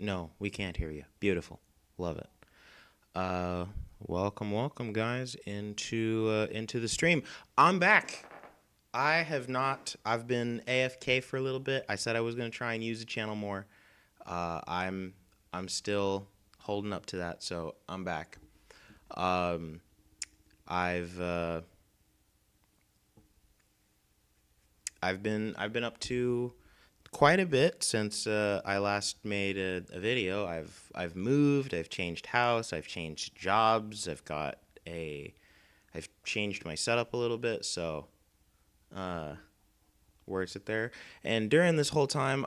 No, we can't hear you. Beautiful. Love it. Uh, welcome, guys, into the stream. I'm back. I have not. I've been AFK for a little bit. I said I was gonna try and use the channel more. I'm still holding up to that, so I'm back. Um, I've uh, I've been up to quite a bit since I last made a video. I've moved, I've changed house, I've changed jobs, I've changed my setup a little bit. So uh, where's it there? And during this whole time,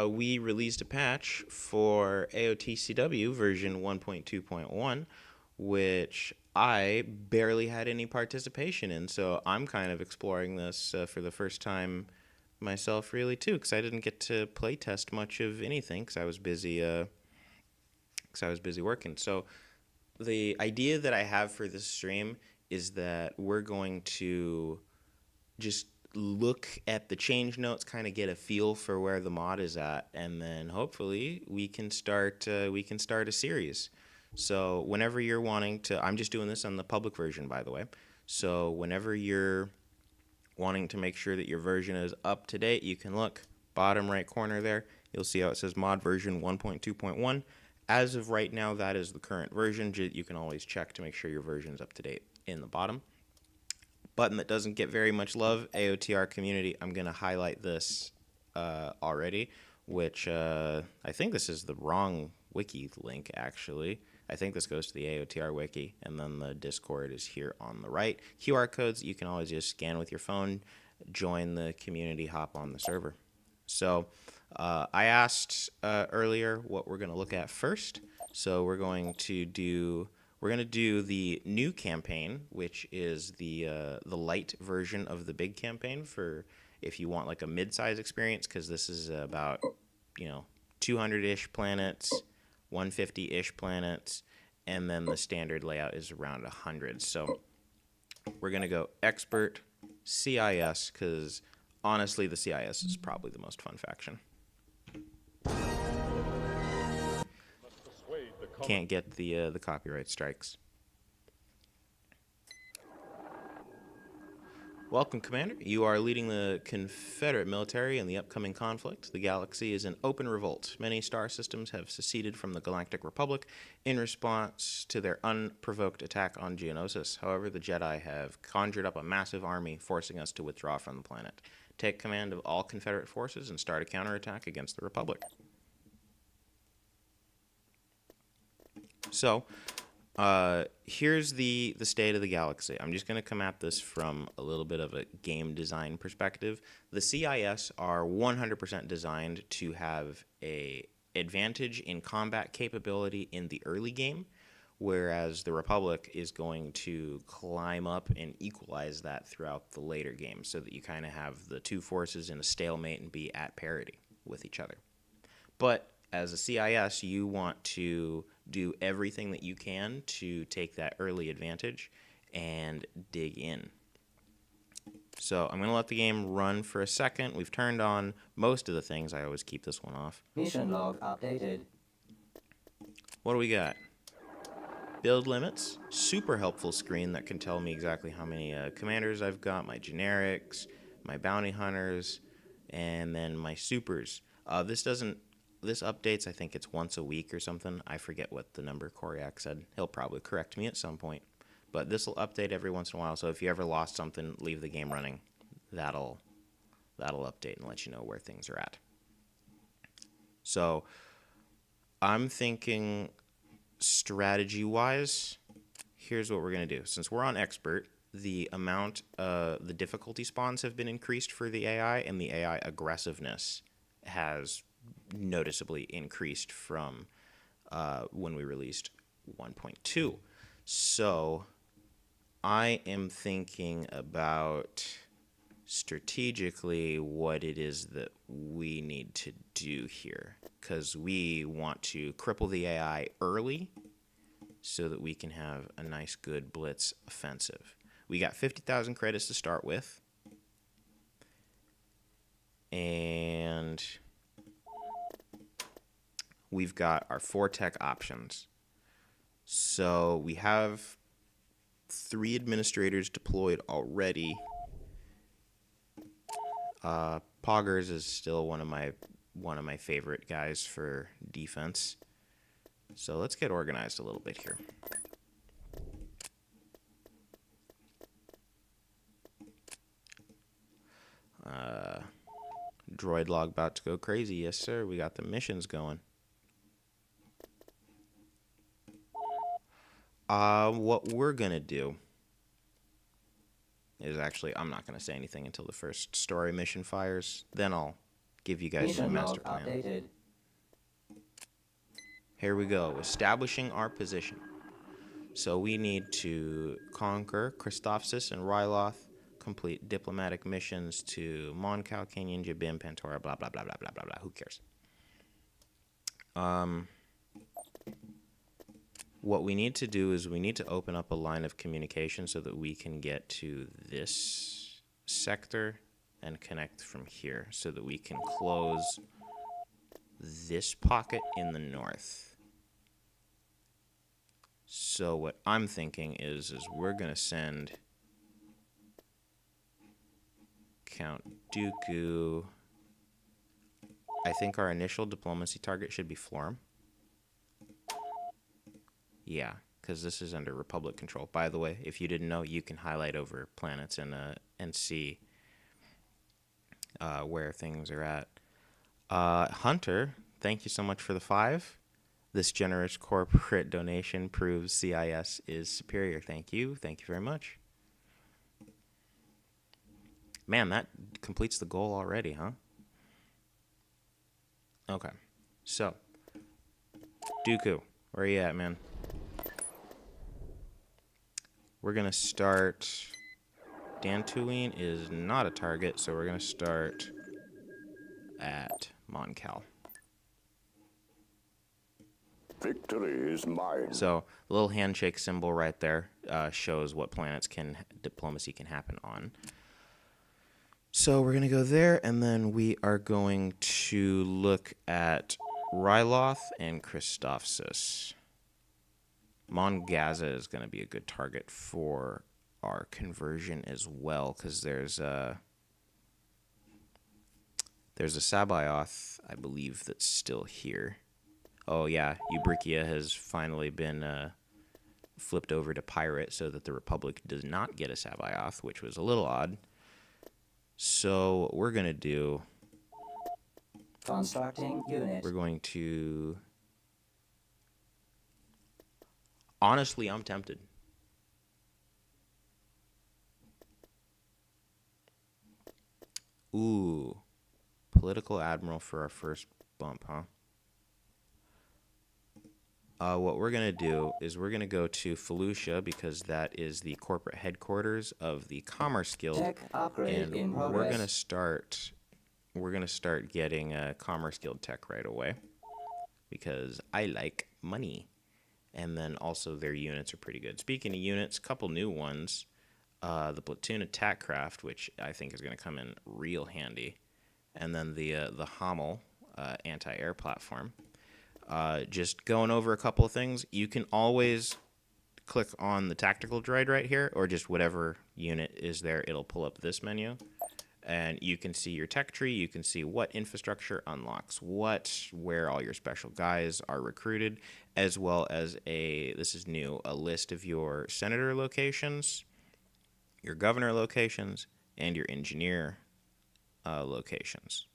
we released a patch for AotCW version 1.2.1, which I barely had any participation in. So I'm kind of exploring this for the first time myself, really, too, because I didn't get to play test much of anything because I was busy. Because I was busy working. So the idea that I have for this stream is that we're going to just look at the change notes, kind of get a feel for where the mod is at, and then hopefully we can start a series. So whenever you're wanting to, I'm just doing this on the public version, by the way. So whenever you're wanting to make sure that your version is up to date, you can look bottom right corner there. You'll see how it says mod version 1.2.1. As of right now, that is the current version. You can always check to make sure your version is up to date in the bottom. Button that doesn't get very much love, AOTR community. I'm going to highlight this already, which I think this is the wrong wiki link, actually. I think this goes to the AOTR wiki, and then the Discord is here on the right. QR codes, you can always just scan with your phone, join the community, hop on the server. So I asked earlier what we're going to look at first. So we're going to do the new campaign, which is the light version of the big campaign for if you want like a mid-size experience, because this is about 200-ish planets, 150-ish planets, and then the standard layout is around 100. So we're gonna go expert CIS because honestly, the CIS is probably the most fun faction. Can't get the copyright strikes. Welcome, Commander. You are leading the Confederate military in the upcoming conflict. The galaxy is in open revolt. Many star systems have seceded from the Galactic Republic in response to their unprovoked attack on Geonosis. However, the Jedi have conjured up a massive army, forcing us to withdraw from the planet. Take command of all Confederate forces and start a counterattack against the Republic. So, here's the state of the galaxy. I'm just going to come at this from a little bit of a game design perspective. The CIS are 100% designed to have a advantage in combat capability in the early game, whereas the Republic is going to climb up and equalize that throughout the later game so that you kind of have the two forces in a stalemate and be at parity with each other. But as a CIS, you want to do everything that you can to take that early advantage and dig in. So I'm going to let the game run for a second. We've turned on most of the things. I always keep this one off. Mission log updated. What do we got? Build limits. Super helpful screen that can tell me exactly how many commanders I've got, my generics, my bounty hunters, and then my supers. This updates, I think it's once a week or something. I forget what the number Koryak said. He'll probably correct me at some point. But this will update every once in a while, so if you ever lost something, leave the game running. That'll update and let you know where things are at. So I'm thinking strategy-wise, here's what we're going to do. Since we're on expert, the difficulty spawns have been increased for the AI, and the AI aggressiveness has noticeably increased from when we released 1.2. So I am thinking about strategically what it is that we need to do here, because we want to cripple the AI early so that we can have a nice good blitz offensive. We got 50,000 credits to start with, and we've got our 4 tech options. So we have 3 administrators deployed already. Poggers is still one of my favorite guys for defense. So let's get organized a little bit here. Droid log about to go crazy. Yes, sir. We got the missions going. What we're gonna do is actually, I'm not gonna say anything until the first story mission fires. Then I'll give you guys the master plan. Updated. Here we go. Establishing our position. So we need to conquer Christophsis and Ryloth, complete diplomatic missions to Moncal, Canyon, Jabim, Pantora, blah, blah, blah, blah, blah, blah, blah. Who cares? What we need to do is we need to open up a line of communication so that we can get to this sector and connect from here so that we can close this pocket in the north. So what I'm thinking is we're going to send Count Dooku. I think our initial diplomacy target should be Florum. Yeah, because this is under Republic control. By the way, if you didn't know, you can highlight over planets and see where things are at. Hunter, thank you so much for the 5. This generous corporate donation proves CIS is superior. Thank you. Thank you very much. Man, that completes the goal already, huh? Okay. So, Dooku, where are you at, man? We're going to start... Dantooine is not a target, so we're going to start at Moncal. Victory is mine. So, the little handshake symbol right there shows what planets diplomacy can happen on. So, we're going to go there, and then we are going to look at Ryloth and Christophsis. Mon Gaza is going to be a good target for our conversion as well, because there's a Sabaoth, I believe, that's still here. Oh yeah, Eubrikia has finally been flipped over to pirate so that the Republic does not get a Sabaoth, which was a little odd. So what we're going to do... Constructing unit. We're going to... Honestly, I'm tempted. Ooh. Political Admiral for our first bump, huh? What we're going to do is we're going to go to Felucia because that is the corporate headquarters of the Commerce Guild. Tech upgrade in progress. We're going to start getting a Commerce Guild tech right away because I like money. And then also their units are pretty good. Speaking of units, a couple new ones. The Platoon Attack Craft, which I think is going to come in real handy. And then the Hummel anti-air platform. Just going over a couple of things. You can always click on the tactical droid right here, or just whatever unit is there, it'll pull up this menu. And you can see your tech tree, you can see what infrastructure unlocks what, where all your special guys are recruited, as well as this is new, a list of your senator locations, your governor locations, and your engineer locations.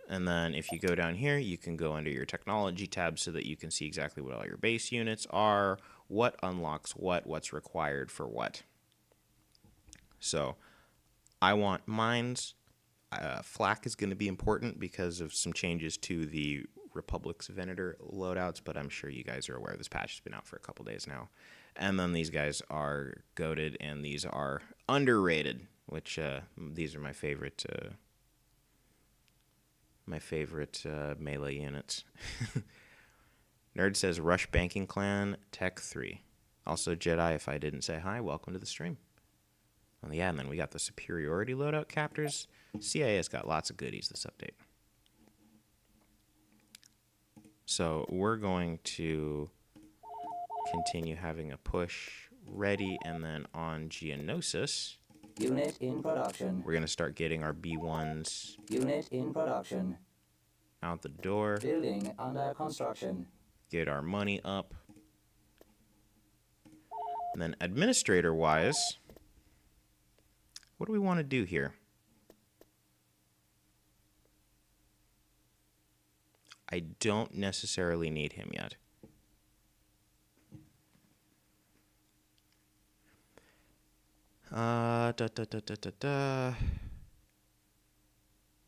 And then if you go down here, you can go under your technology tab so that you can see exactly what all your base units are, what unlocks what's required for what. So I want mines. Flak is going to be important because of some changes to the Republic's Venator loadouts, but I'm sure you guys are aware this patch has been out for a couple days now. And then these guys are goated, and these are underrated, which these are my favorite melee units. Nerd says Rush Banking Clan Tech 3. Also Jedi, if I didn't say hi, welcome to the stream. Oh, yeah, and then we got the superiority loadout captors. CIS got lots of goodies this update. So we're going to continue having a push ready, and then on Geonosis, Unit in production. we're going to start getting our B1s Unit in production. out the door, Building under construction. get our money up. And then administrator-wise, what do we want to do here? I don't necessarily need him yet.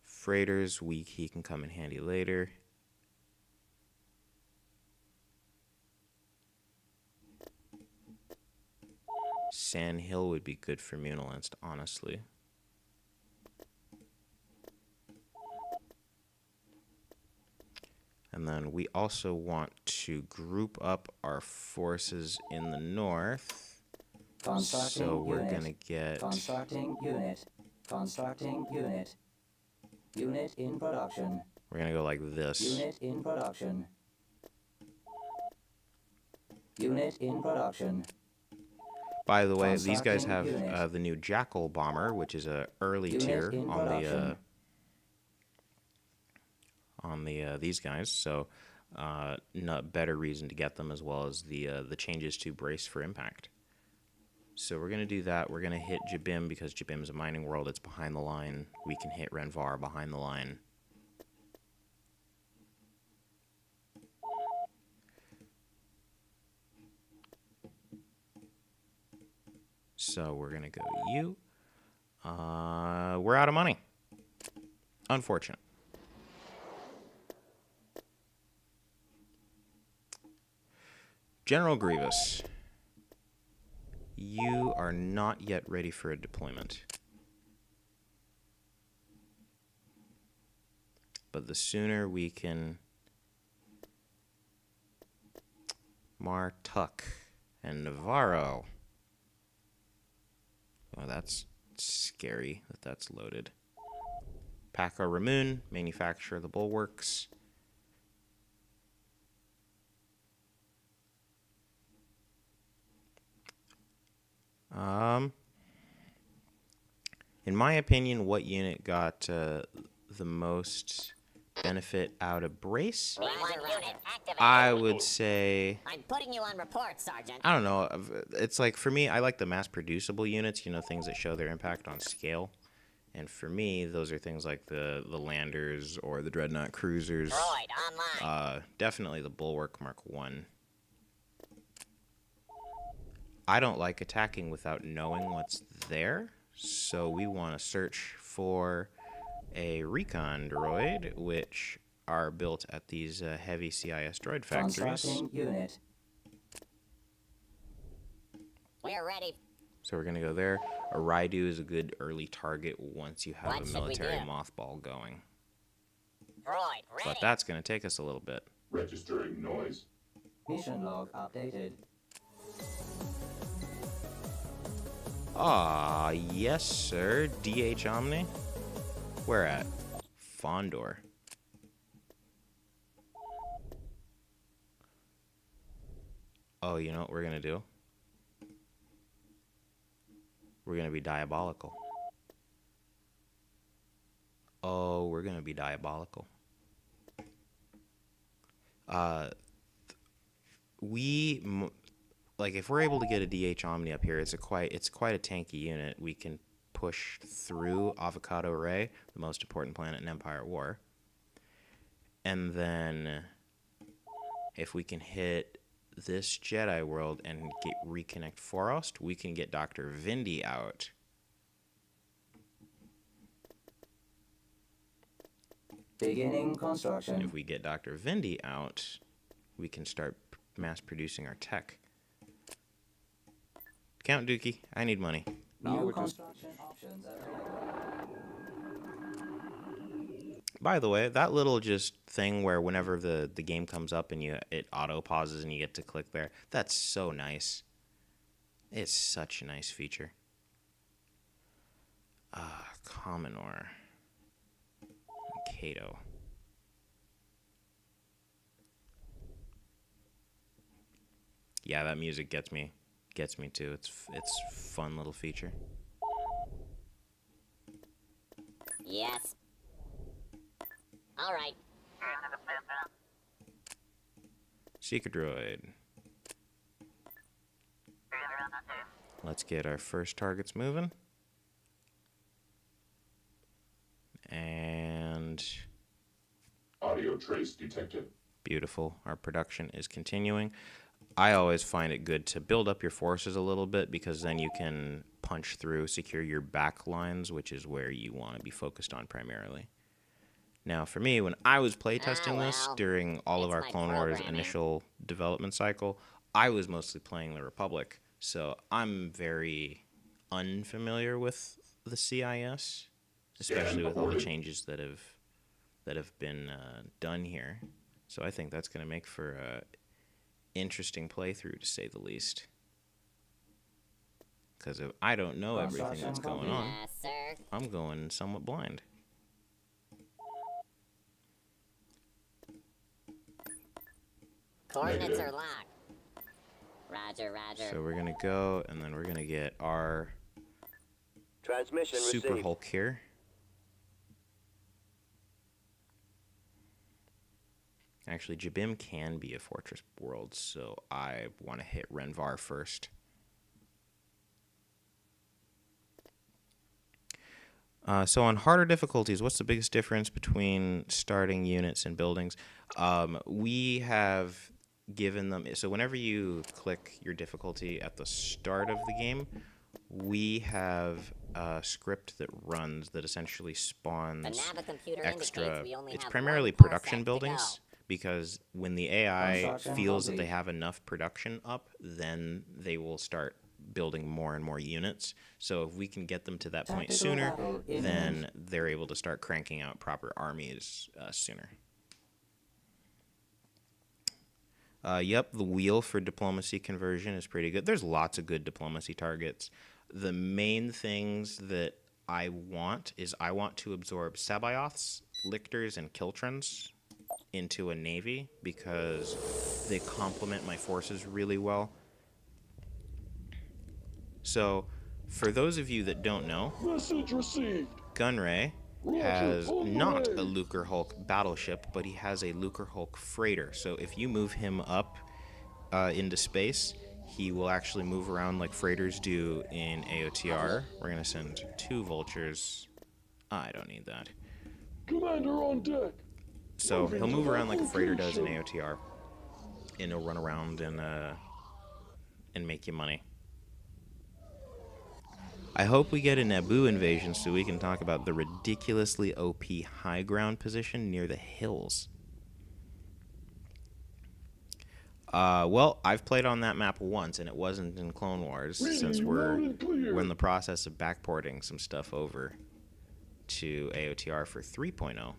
Freighter's weak. He can come in handy later. Sand Hill would be good for Munilist, honestly. And then we also want to group up our forces in the north. So we're going to get... Constructing unit. Constructing unit. Unit in production. We're going to go like this. Unit in production. Unit in production. By the way, these guys have the new Jackal bomber, which is a early tier on the these guys. So, not better reason to get them, as well as the changes to brace for impact. So we're gonna do that. We're gonna hit Jabim because Jabim is a mining world. It's behind the line. We can hit Renvar behind the line. So we're going to go you. We're out of money. Unfortunate. General Grievous. You are not yet ready for a deployment. But the sooner we can... Martuk and Navarro. Oh, that's scary that that's loaded. Paco Ramun, manufacturer of the bulwarks. In my opinion, what unit got the most benefit out of brace? I would say... I'm putting you on report, Sergeant. I don't know. It's like, for me, I like the mass-producible units, you know, things that show their impact on scale. And for me, those are things like the Landers or the Dreadnought Cruisers. Droid online. Definitely the Bulwark Mark 1. I don't like attacking without knowing what's there, so we want to search for a recon droid, which are built at these heavy CIS droid factories. Constructing unit. We're ready. So we're going to go there. A Raidu is a good early target once you have What a should we military do? mothball going. Droid, ready. But that's going to take us a little bit. Registering noise. Mission log updated. Ah, yes, sir. DH Omni. Where at? Fondor. Oh, you know what we're going to do? We're going to be diabolical. Oh, we're going to be diabolical. Like, if we're able to get a DH Omni up here, it's quite a tanky unit. We can push through Avocado Ray, the most important planet in Empire at War. And then if we can hit this Jedi world and reconnect Forost, we can get Dr. Vindy out. Beginning construction. If we get Dr. Vindy out, we can start mass producing our tech. Count Dookie, I need money. New construction options available. By the way, that little just thing where whenever the game comes up and it auto pauses and you get to click there, that's so nice. It's such a nice feature. Commodore. Kato. Yeah, that music gets me too. It's fun little feature. Yes. All right. Seeker droid. Let's get our first targets moving. And Audio trace detected. beautiful. Our production is continuing. I always find it good to build up your forces a little bit because then you can punch through, secure your back lines, which is where you want to be focused on primarily. Now, for me, when I was playtesting this well, during all of it's our my Clone Wars programming. initial development cycle, I was mostly playing the Republic, so I'm very unfamiliar with the CIS, especially with all the changes that have been done here. So I think that's going to make for a interesting playthrough, to say the least. Because if I don't know everything that's going on, Yes, sir. I'm going somewhat blind. Coordinates are locked. Roger, roger. So we're going to go, and then we're going to get our Transmission Super received. Hulk here. Actually, Jabim can be a fortress world, so I want to hit Renvar first. So on harder difficulties, what's the biggest difference between starting units and buildings? We have given them, so whenever you click your difficulty at the start of the game, we have a script that runs that essentially spawns The Navicomputer extra. indicates we only It's have primarily 1 production parsec to buildings go. because when the AI Construction feels that complete. they have enough production up, then they will start building more and more units. So if we can get them to that point Tactical sooner, battle then imminent. they're able to start cranking out proper armies sooner. Yep, the wheel for diplomacy conversion is pretty good. There's lots of good diplomacy targets. The main things that I want is I want to absorb Sabioths, Lictors, and Kiltrons into a navy because they complement my forces really well. So, for those of you that don't know, Message received. Gunray has not a Lucre Hulk battleship, but he has a Lucre Hulk freighter. So if you move him up into space, he will actually move around like freighters do in AOTR. We're going to send 2 vultures. I don't need that. Commander on deck. So he'll move around like a freighter does in AOTR, and he'll run around and make you money. I hope we get a Naboo invasion so we can talk about the ridiculously OP high ground position near the hills. Well, I've played on that map once, and it wasn't in Clone Wars, since we're in the process of backporting some stuff over to AOTR for 3.0.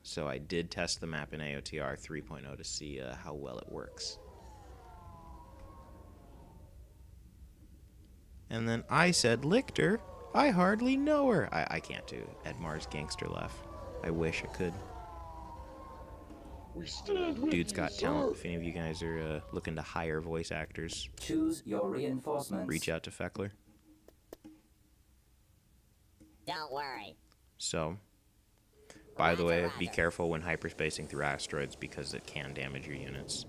So I did test the map in AOTR 3.0 to see how well it works. And then I said, Lictor, I hardly know her. I can't do Edmar's gangster laugh. I wish I could. We stand with Dude's you, got sir. talent. If any of you guys are looking to hire voice actors, Choose your reinforcements. reach out to Feckler. Don't worry. So, by the way, be careful when hyperspacing through asteroids because it can damage your units.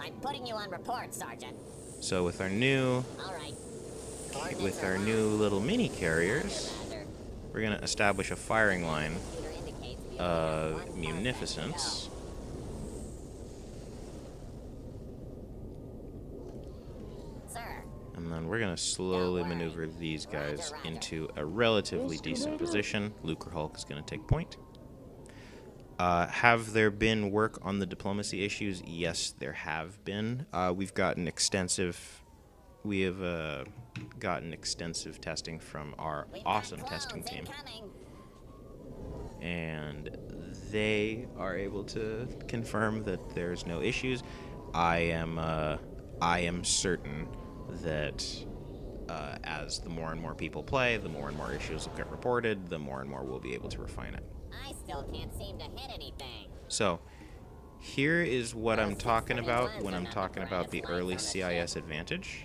I'm putting you on report, Sergeant. So with our new All right. Coordinates with are our locked. new little mini carriers, Roger. we're gonna establish a firing line Computer indicates we only have of 1 parsec to munificence. go. Sir, And then we're going to slowly maneuver these guys into a relatively decent position. Lucre Hulk is going to take point. Have there been work on the diplomacy issues? Yes, there have been. We have gotten extensive testing from our we've got awesome clones testing team. incoming. And they are able to confirm that there's no issues. I am certain that as the more and more people play, the more and more issues will get reported, the more and more we'll be able to refine it. I still can't seem to hit anything. So Here is what I'm talking about when I'm talking about the early CIS advantage.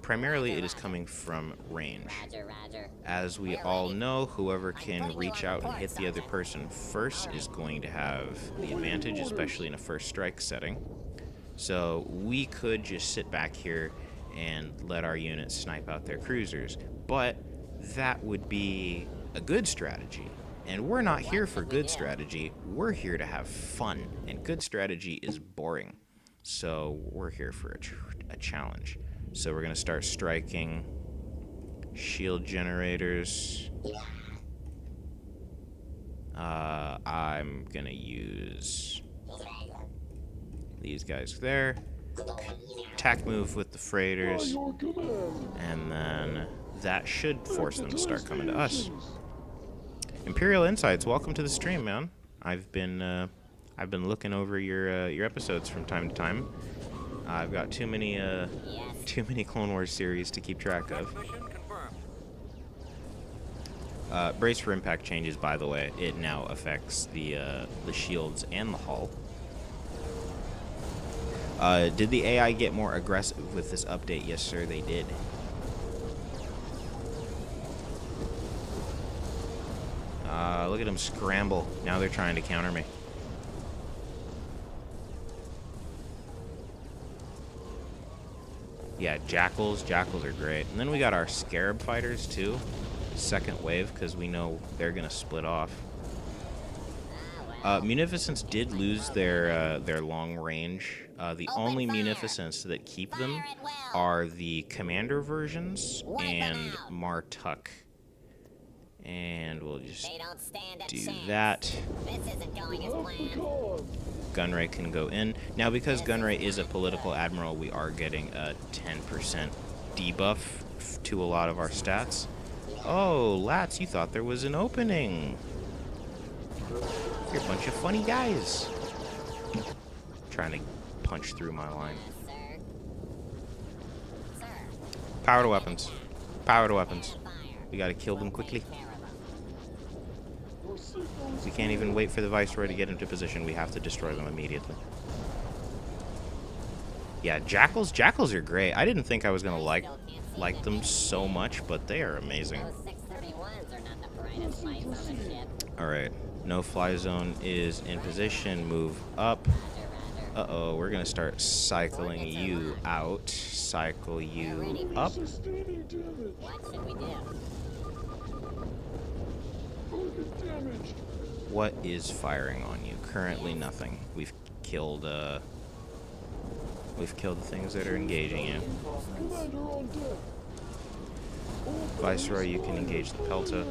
Primarily, it is coming from range. Roger. As we all know, whoever can reach out and hit the other person first is going to have the advantage, especially in a first strike setting. So we could just sit back here and let our units snipe out their cruisers, but that would be a good strategy. And we're not here for good strategy, we're here to have fun, and good strategy is boring. So we're here for a challenge. So we're going to start striking shield generators. I'm going to use these guys there. Attack move with the freighters. Your command. And then that should force them to start coming to us. Imperial Insights, welcome to the stream, man. I've been looking over your episodes from time to time. I've got too many Clone Wars series to keep track of. Brace for impact changes, by the way. It now affects the shields and the hull. Did the AI get more aggressive with this update? Yes, sir, they did. Look at them scramble. Now they're trying to counter me. Yeah, jackals are great. And then we got our scarab fighters too. Second wave, because we know they're gonna split off. Munificents did lose their long range. The only Munificents that keep them are the commander versions and Martuk. And we'll just do that. This isn't going as planned. Gunray can go in. Now, because Gunray is a political admiral, we are getting a 10% debuff to a lot of our stats. Oh, Lats, you thought there was an opening. You're a bunch of funny guys. Trying to punch through my line. Power to weapons. Power to weapons. We gotta kill them quickly. We can't even wait for the Viceroy to get into position. We have to destroy them immediately. Yeah, jackals are great. I didn't think I was gonna like them so much, but they are amazing. Alright, no fly zone is in position. Move up. Uh-oh, we're gonna start cycling you out. Cycle you up. What should we do? What is firing on you? Currently nothing. We've killed the things that are engaging you. Commander on deck. Viceroy, you can engage the Pelta.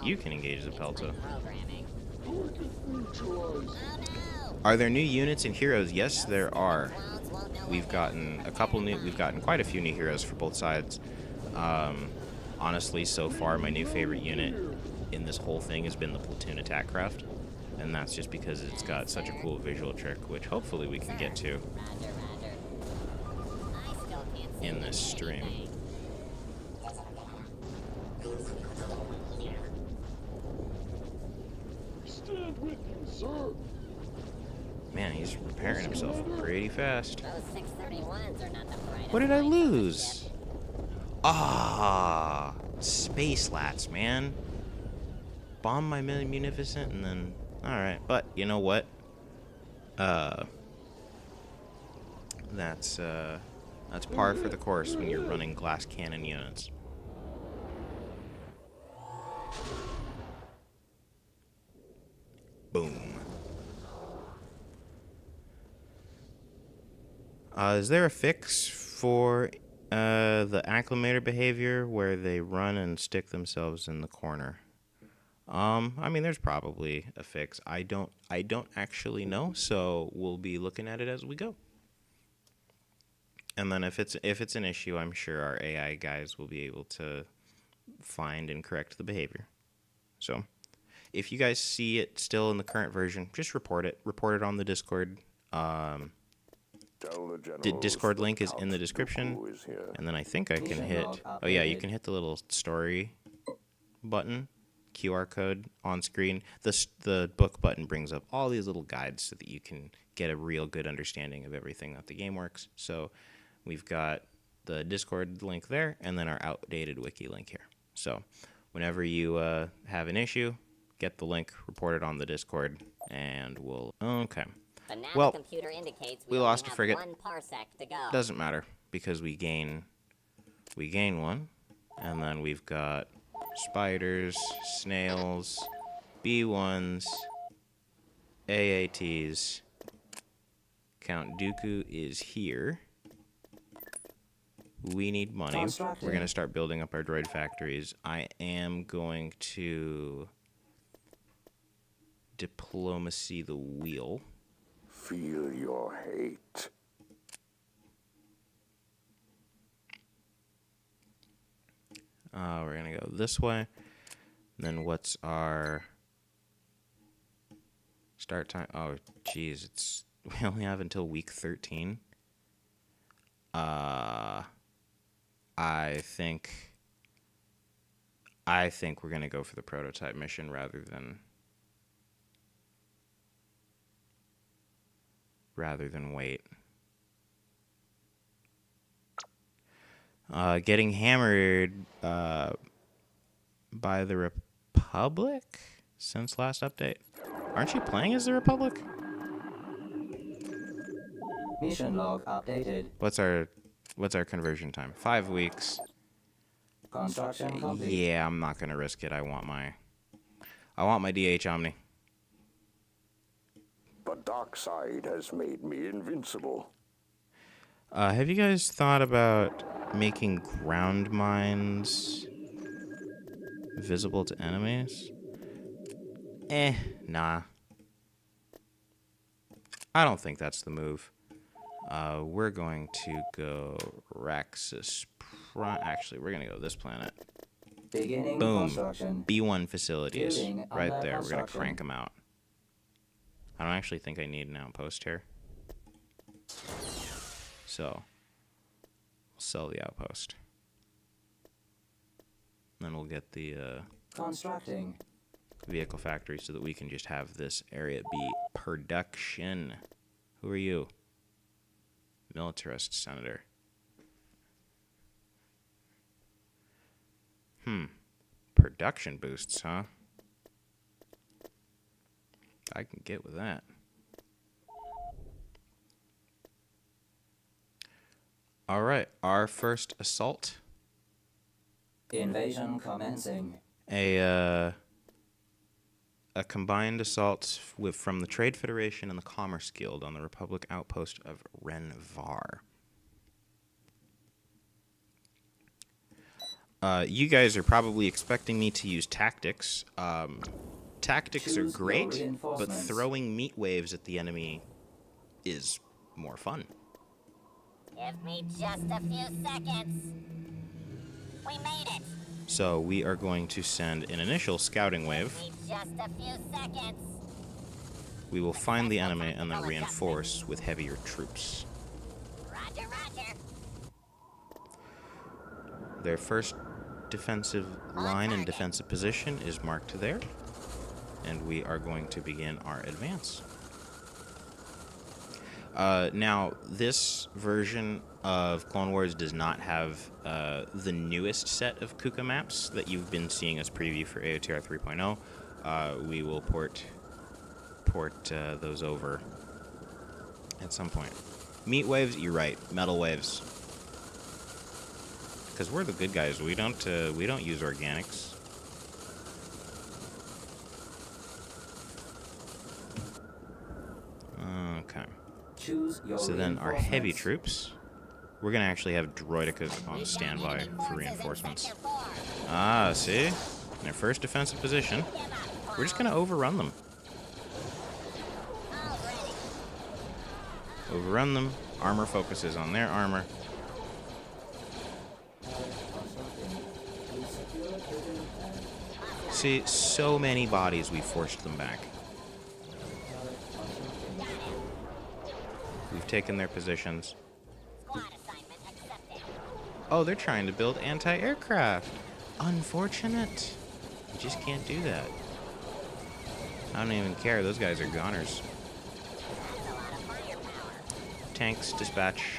You can engage the Pelta. Programming. Target neutralized. Oh no! Are there new units and heroes? Yes, there are. Clones won't know We've gotten quite a few new heroes for both sides. Honestly, so far, my new favorite unit in this whole thing has been the platoon attack craft, and that's just because it's got such a cool visual trick, which hopefully we can get to Roger. I still can't see in this anything. stream. Stand with you, sir. Man, he's repairing himself pretty fast. Those 631s are not the brightest. What did I lights on the lose? ship. Ah, space lats, man. Bomb my munificent and then, all right. But you know what? That's par for the course when you're running glass cannon units. Boom. Is there a fix for the acclimator behavior where they run and stick themselves in the corner? I mean, there's probably a fix. I don't actually know, so we'll be looking at it as we go. And then if it's an issue, I'm sure our AI guys will be able to find and correct the behavior. So, if you guys see it still in the current version, just report it. Report it on the Discord. Discord link is in the description. And then I think I can hit... Oh yeah, you can hit the little story button QR code on screen. The book button brings up all these little guides so that you can get a real good understanding of everything that the game works. So we've got the Discord link there, and then our outdated wiki link here. So whenever you have an issue, get the link, report it on the Discord, and we'll... Okay. But now Well, the computer indicates we only lost a have frigate. 1 parsec to go. Doesn't matter, because we gain one, and then we've got spiders, snails, B1s, AATs. Count Dooku is here. We need money. We're going to start building up our droid factories. I am going to diplomacy the wheel. Feel your hate. We're going to go this way. And then what's our start time? Oh, geez. We only have until week 13. I think we're going to go for the prototype mission rather than wait. Getting hammered by the Republic since last update. Aren't you playing as the Republic? Mission log updated. What's our conversion time? 5 weeks. Construction complete. Yeah, I'm not gonna risk it. I want my DH Omni. The dark side has made me invincible. Have you guys thought about making ground mines visible to enemies? Nah. I don't think that's the move. We're going to go Raxus Prime. Actually, we're going to go this planet. Beginning Boom. construction. B1 facilities. Building Right under there. We're going to construction. crank them out. I don't actually think I need an outpost here. So, we'll sell the outpost. Then we'll get the Constructing. vehicle factory so that we can just have this area be production. Who are you? Militarist senator. Production boosts, huh? I can get with that. All right, our first assault. Invasion commencing. A combined assault from the Trade Federation and the Commerce Guild on the Republic outpost of Renvar. You guys are probably expecting me to use tactics. Tactics are Choose your great, but reinforcements. throwing meat waves at the enemy is more fun. Give me just a few seconds. We made it. So we are going to send an initial scouting wave. Give me just a few seconds. We will find the enemy and then reinforce with heavier troops. Roger, roger. Their first defensive line and defensive position is marked there. And we are going to begin our advance. Now, this version of Clone Wars does not have the newest set of Kuka maps that you've been seeing us preview for AOTR 3.0. We will port those over at some point. Meat waves, you're right. Metal waves. Because we're the good guys. We don't use organics. Okay. Choose your So then our heavy reinforcements. troops, we're going to actually have droidicas on standby for reinforcements. Ah, see? In their first defensive position, we're just going to overrun them. Overrun them. Armor focuses on their armor. See, so many bodies, we forced them back. We've taken their positions. Squad assignment accepted. Oh, they're trying to build anti-aircraft. Unfortunate. just can't do that. I don't even care. Those guys are goners. Tanks, dispatch.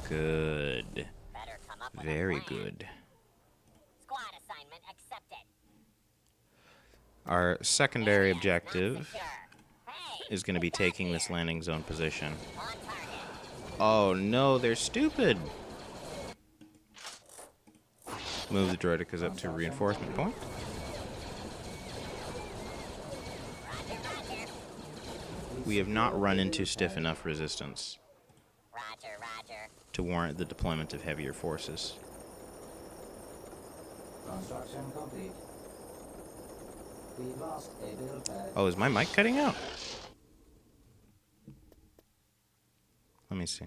Good. Better come up with a Very plan. good. Squad assignment accepted. Our secondary Area is not objective secure. Hey, is going to be what's taking here? this landing zone position. On target. Oh no, they're stupid! Move the droidicas up to reinforcement point. Roger, roger. We have not run into stiff enough resistance Roger, roger. to warrant the deployment of heavier forces. Construction complete. We've lost a build pad. Oh, is my mic cutting out? Let me see.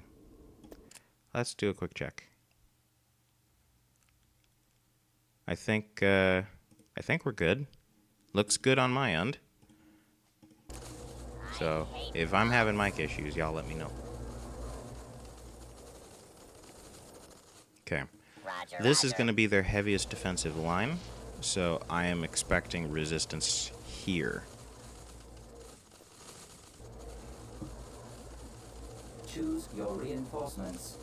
Let's do a quick check. I think we're good. Looks good on my end. So, if I'm having mic issues, y'all let me know. Okay. Roger, This is roger. going to be their heaviest defensive line, so I am expecting resistance here. Choose your reinforcements.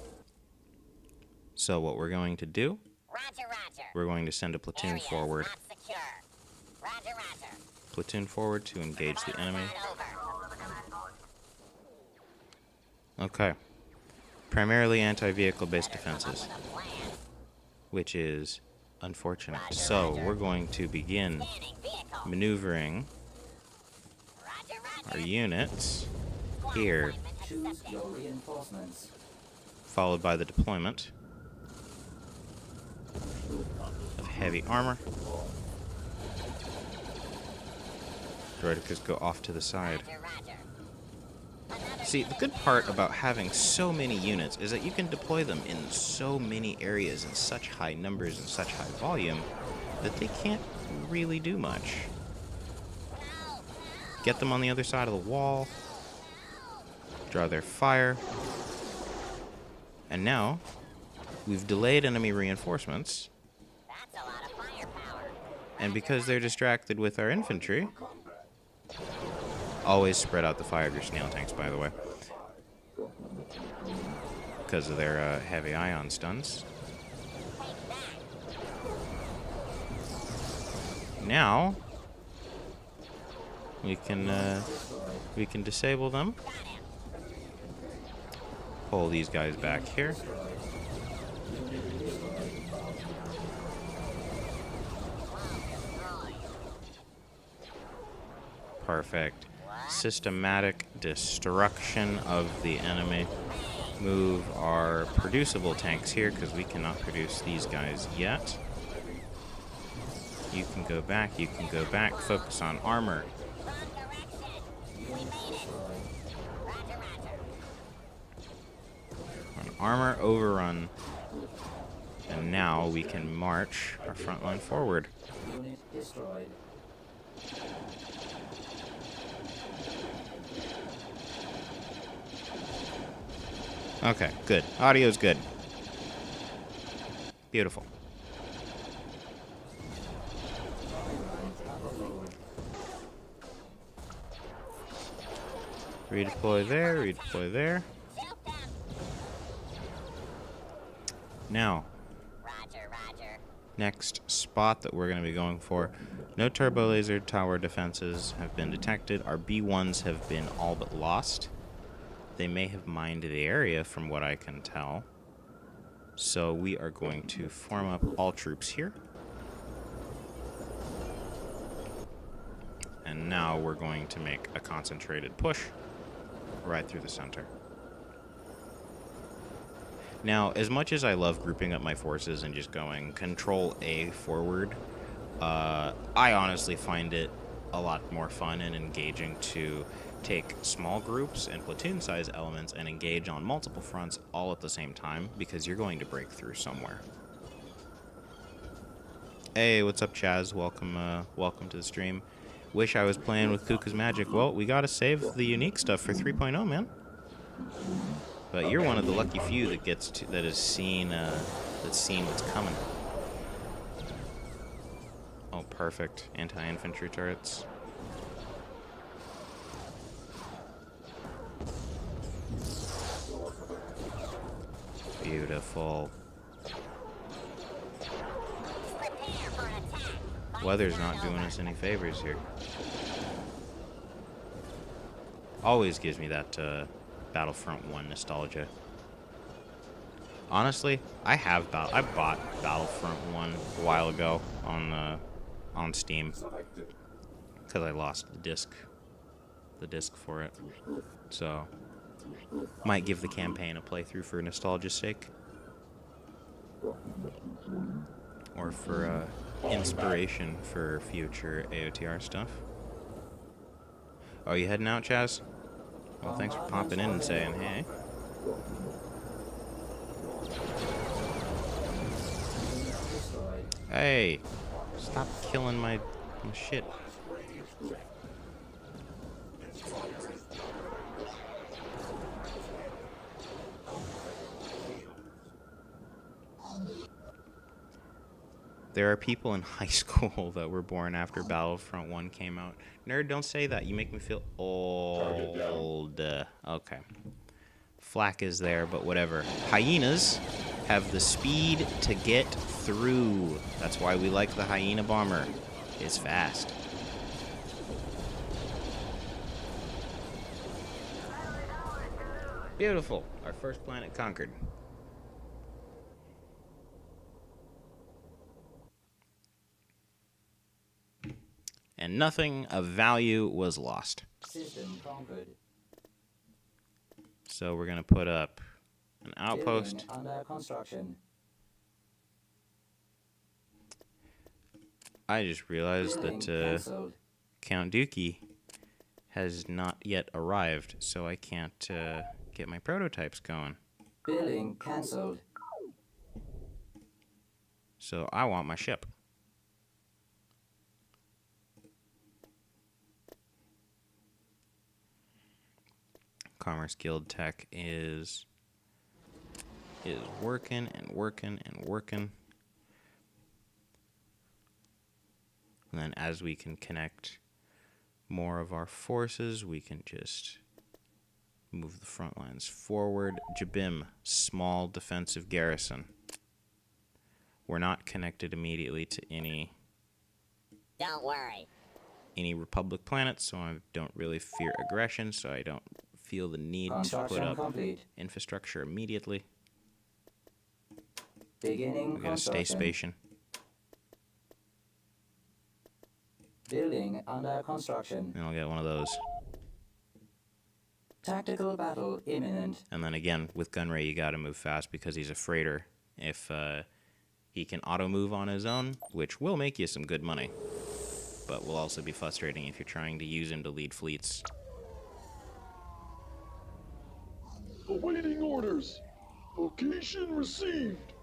So what we're going to do, Roger, roger. we're going to send a platoon Area is forward. not secure. Roger, roger. Platoon forward to engage the enemy. Over. Okay. Primarily anti-vehicle based Better come up defenses, with a plan. which is unfortunate. Roger, So roger. we're going to begin Scanning vehicle. maneuvering Roger, our roger. units Squad here, assignment Choose accepted. your reinforcements. followed by the deployment of heavy armor. Droidicas go off to the side. Roger, roger. Another See, the good part about having so many units is that you can deploy them in so many areas in such high numbers and such high volume that they can't really do much. Get them on the other side of the wall, draw their fire, and now we've delayed enemy reinforcements, That's a lot of firepower. and because they're distracted with our infantry, always spread out the fire of your snail tanks, by the way, because of their heavy ion stuns. Now we can disable them. Pull these guys back here. Perfect. Systematic destruction of the enemy. Move our producible tanks here because we cannot produce these guys yet. You can go back, you can go back. Focus on armor. Wrong direction. We made it. Roger, roger. On armor overrun. And now we can march our front line forward. Unit destroyed. Okay, good. Audio's good. Beautiful. Redeploy there, redeploy there. Shoot them. Now, Roger, roger. next spot that we're going to be going for. No turbo laser tower defenses have been detected. Our B1s have been all but lost. They may have mined the area from what I can tell. So we are going to form up all troops here. And now we're going to make a concentrated push right through the center. Now, as much as I love grouping up my forces and just going Control A forward, I honestly find it a lot more fun and engaging to take small groups and platoon size elements and engage on multiple fronts all at the same time, because you're going to break through somewhere. Hey, what's up, Chaz? Welcome to the stream. Wish I was playing with Kuka's Magic. Well, we gotta save the unique stuff for 3.0, man. But you're one of the lucky few that that has seen what's coming. Oh, perfect. Anti-infantry turrets. Beautiful. Prepare for an attack. Weather's not doing us any favors here. Always gives me that Battlefront 1 nostalgia. Honestly, I bought Battlefront 1 a while ago on Steam because I lost the disc for it. So might give the campaign a playthrough for nostalgia's sake, or for inspiration for future AOTR stuff. Oh, you heading out, Chaz? Well, thanks for popping in and saying hey. Hey, stop killing my shit. There are people in high school that were born after Battlefront 1 came out. Nerd, don't say that. You make me feel old. Okay. Flack is there, but whatever. Hyenas have the speed to get through. That's why we like the hyena bomber. It's fast. Beautiful. Our first planet conquered. And nothing of value was lost. System conquered. So we're going to put up an outpost. Building under construction. I just realized Building that cancelled. Count Dookie has not yet arrived, so I can't get my prototypes going. Building cancelled. So I want my ship. Commerce Guild Tech is working and working and working. And then as we can connect more of our forces, we can just move the front lines forward. Jabim, small defensive garrison. We're not connected immediately to any Don't worry. Republic planets, so I don't really fear aggression, so I don't feel the need to put Construction up complete. infrastructure immediately. Beginning We got a stay construction. station. Building under construction. And I'll get one of those. Tactical battle imminent. And then again, with Gunray, you gotta move fast because he's a freighter. If he can auto move on his own, which will make you some good money, but will also be frustrating if you're trying to use him to lead fleets. Awaiting orders. Location received.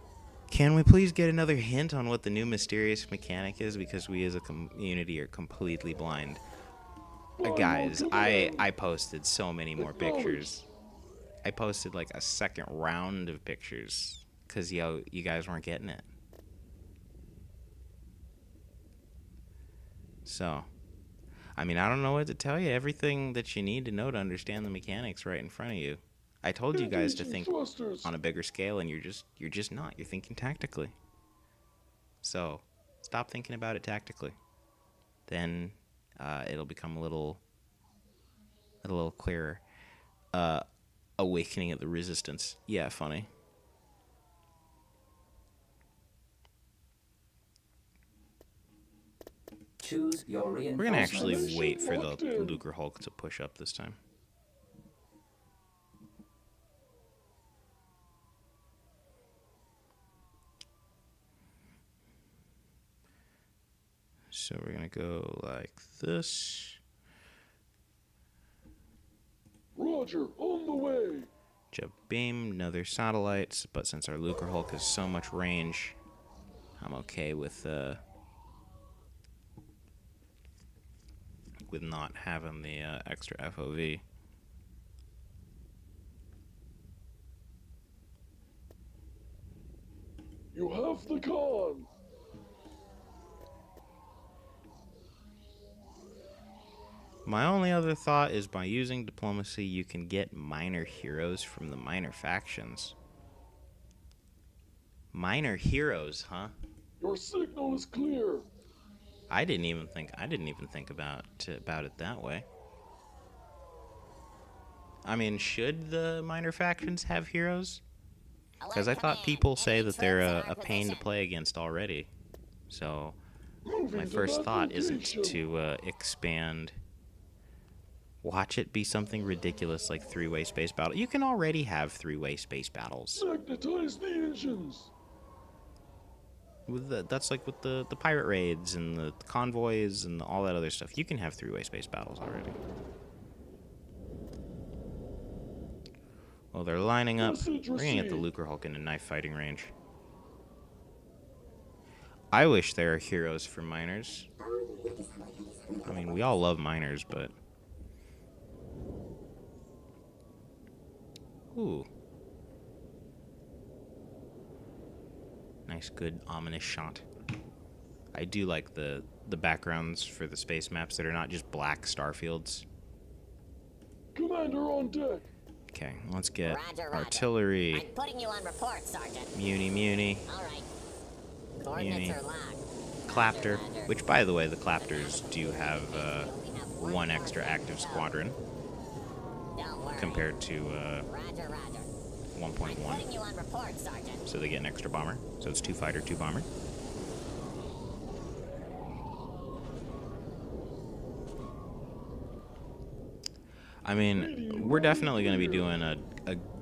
Can we please get another hint on what the new mysterious mechanic is? Because we as a community are completely blind. Guys, I posted so many more pictures. I posted like a second round of pictures because you guys weren't getting it. So, I mean, I don't know what to tell you. Everything that you need to know to understand the mechanics right in front of you. I told you guys to think on a bigger scale, and you're just not. You're thinking tactically. So, stop thinking about it tactically. Then it'll become a little clearer. Awakening of the Resistance. Yeah, funny. Choose your We're reinforcements. gonna actually wait for the Lucre Hulk to push up this time. So we're gonna go like this. Roger, on the way. Jabim, another satellites, but since our Lucre Hulk has so much range, I'm okay with not having the extra FOV. the con? My only other thought is by using diplomacy, you can get minor heroes from the minor factions. Minor heroes, huh? Your signal is clear. I didn't even think about it that way. I mean, should the minor factions have heroes? Because I thought people say that they're a pain to play against already. So Moving my to first that thought isn't location. to expand. Watch it be something ridiculous like three-way space battle. You can already have three-way space battles. Magnetize the engines. That's like with the pirate raids and the convoys and all that other stuff. You can have three-way space battles already. Well, they're lining up. Message We're gonna get the received. Lucre Hulk into knife fighting range. I wish there are heroes for miners. I mean, we all love miners, but... Ooh. Nice, good, ominous shot. I do like the backgrounds for the space maps that are not just black star fields. Commander on deck. Okay, let's get Roger, Roger. artillery. I'm putting you on report, Sergeant. Muni. All right. Coordinates Muni. are locked. Clapter. Roger. Which, by the way, the Clapters do have We only have one extra more active to go. squadron Don't worry. compared to Roger, Roger. I'm 1.1. putting you on report, Sergeant. So they get an extra bomber. So it's 2 fighter, 2 bomber. I mean, we're definitely going to be doing a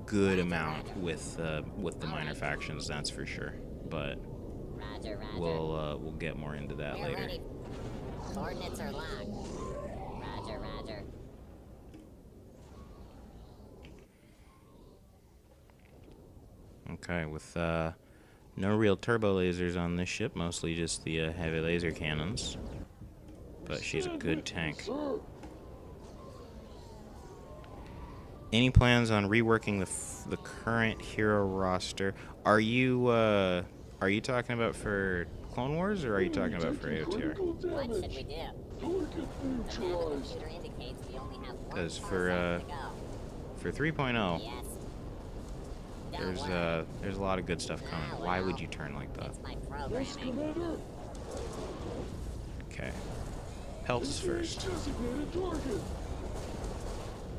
good amount with the minor factions, that's for sure. But Roger, Roger. we'll get more into that We're later. ready. Coordinates are locked. Roger, Roger. Okay, with no real turbo lasers on this ship, mostly just the heavy laser cannons. But she's a Stand good with me, tank. sir. Any plans on reworking the current hero roster? Are you talking about for Clone Wars, or are you talking about for Taking AOTR? critical What should we damage. do? Target The neutralized. computer indicates we only have one 'Cause more for, second to go. For 3.0, Yes. Don't worry. there's a lot of good stuff coming. Ah, Why would well, you turn like that? It's my Yes, programming. Commander. Okay, pelts first. Designated target.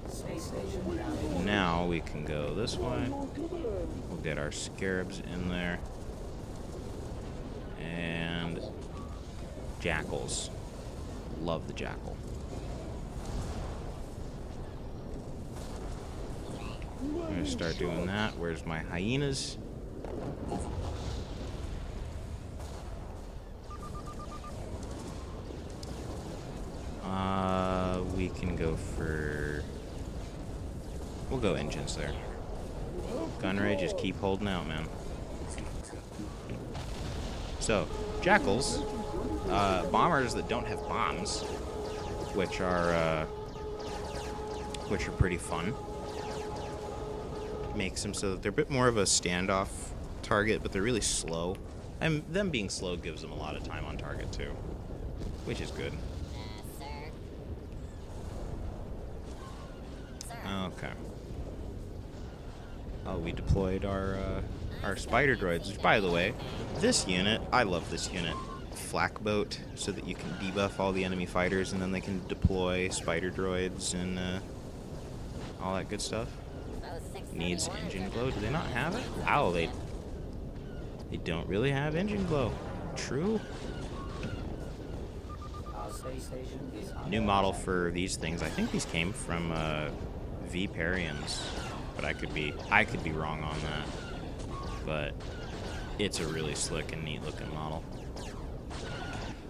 Space station down. Now we can go this way. Your command. We'll get our scarabs in there. And jackals. Love the jackal. I'm gonna start doing that. Where's my hyenas? We can go for... We'll go engines there. Gunray, just keep holding out, man. So, jackals, bombers that don't have bombs, which are pretty fun. Makes them so that they're a bit more of a standoff target, but they're really slow. And them being slow gives them a lot of time on target too, which is good. Sir. Sir. Okay. Oh, we deployed our spider droids, which, by the way, this unit, I love this unit. Flak boat, so that you can debuff all the enemy fighters, and then they can deploy spider droids and all that good stuff. Those 631s Needs are engine not glow. Do they not bad. have it? Wow, they don't really have engine glow. True. Our space station is under New model attack. for these things. I think these came from V-Parians, but I could be wrong on that. But it's a really slick and neat looking model.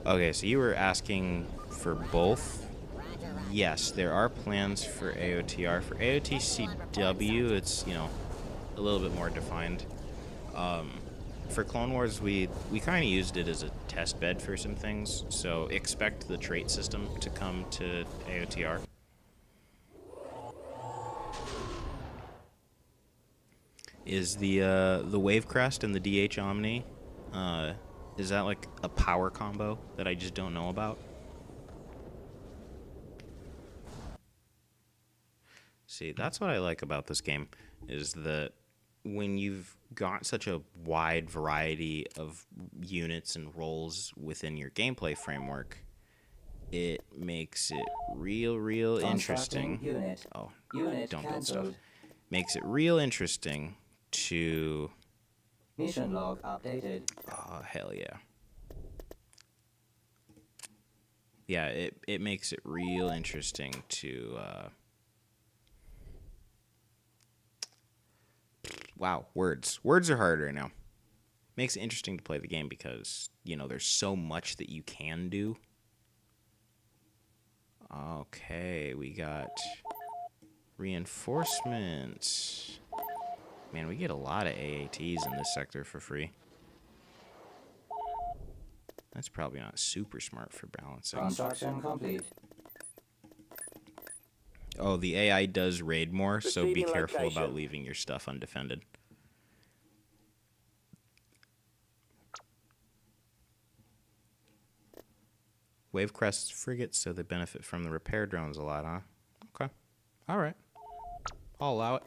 Okay, so you were asking for both. Roger, Roger. Yes, there are plans for AOTR. For AOTCW, it's, you know, a little bit more defined. For Clone Wars, we kind of used it as a test bed for some things, so expect the trait system to come to AOTR. Is the Wave Crest and the DH Omni Is that like a power combo that I just don't know about? See, that's what I like about this game, is that when you've got such a wide variety of units and roles within your gameplay framework, it makes it real interesting. Unit. Oh, Unit don't build stuff. cancelled. Makes it real interesting to... Mission log updated. Oh, hell yeah. Yeah, it makes it real interesting to... Wow, words. Words are hard right now. Makes it interesting to play the game because, you know, there's so much that you can do. Okay, we got reinforcements. Man, we get a lot of AATs in this sector for free. That's probably not super smart for balancing. Construction complete. Oh, the AI does raid more, so be Proceeding careful location. about leaving your stuff undefended. Wavecrest frigates, so they benefit from the repair drones a lot, huh? Okay. All right. I'll allow it.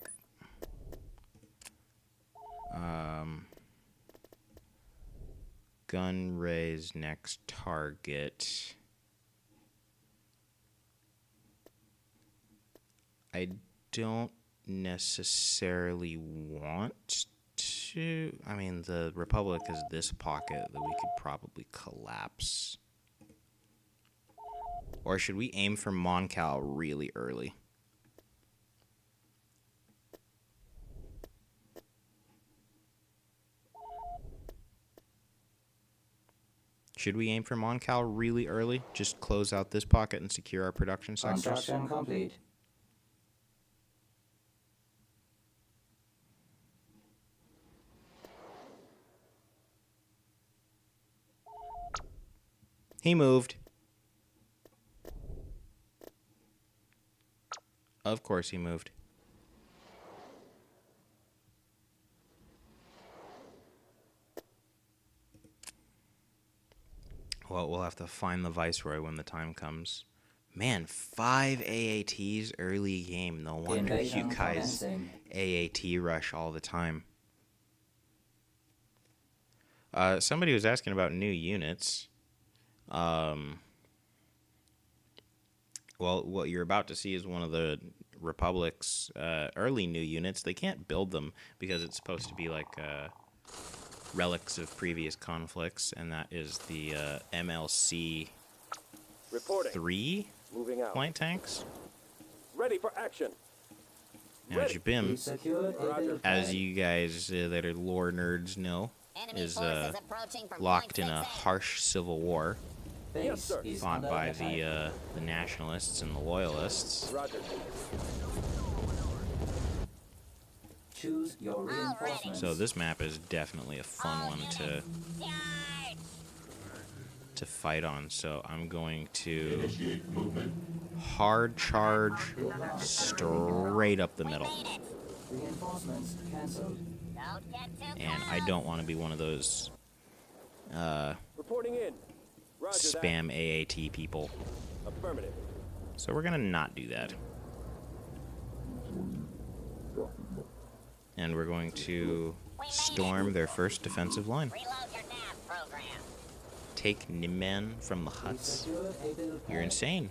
Gun raise next target. I don't necessarily want to. I mean, the Republic is this pocket that we could probably collapse. Or should we aim for Moncal really early? Should we aim for Moncal really early? Just close out this pocket and secure our production sectors? Construction complete. He moved. Of course he moved. Well, we'll have to find the Viceroy when the time comes. Man, 5 AATs early game. No wonder you Invasion guys commencing. AAT rush all the time. Somebody was asking about new units. Well, what you're about to see is one of the Republic's early new units. They can't build them because it's supposed to be like relics of previous conflicts, and that is the MLC Reporting. 3 Moving out. flight tanks. Ready for action. Now, Ready. We Jabim, secured a build as pad. you guys that are lore nerds know, Enemy is forces approaching from locked point in a 6A. harsh civil war Base Yes, sir. is fought under by attack. the nationalists and the loyalists. Roger. Choose your reinforcements. So this map is definitely a fun All one units, to charge! fight on. So I'm going to hard charge straight up the We middle. made it! Reinforcements cancelled. Don't get too And close. I don't want to be one of those Reporting in. Roger spam AAT people. that. Affirmative. So we're going to not do that. And we're going to storm their first defensive line. Reload your nav program. Take Nimman from the We huts. secured a build You're pad. insane.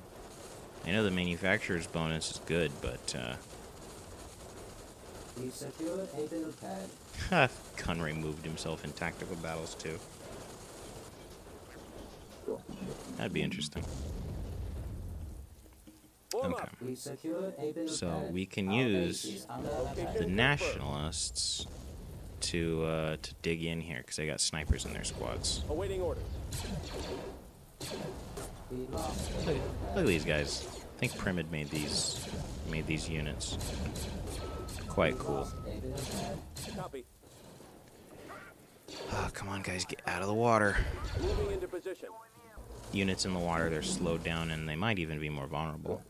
I know the manufacturer's bonus is good, but We secured a build pad. Conray moved himself in tactical battles too. That'd be interesting. Form Okay. up. We secured a build So pad. we can Our use base is under Location attack. The confirmed. nationalists to dig in here because they got snipers in their squads. Awaiting orders. We lost a Look, build look pad. at these guys. I think Primid made these units. Quite cool. Lost a build pad. Copy. Ah, come on, guys, get out of the water. Moving into position. Units in the water, they're slowed down, and they might even be more vulnerable.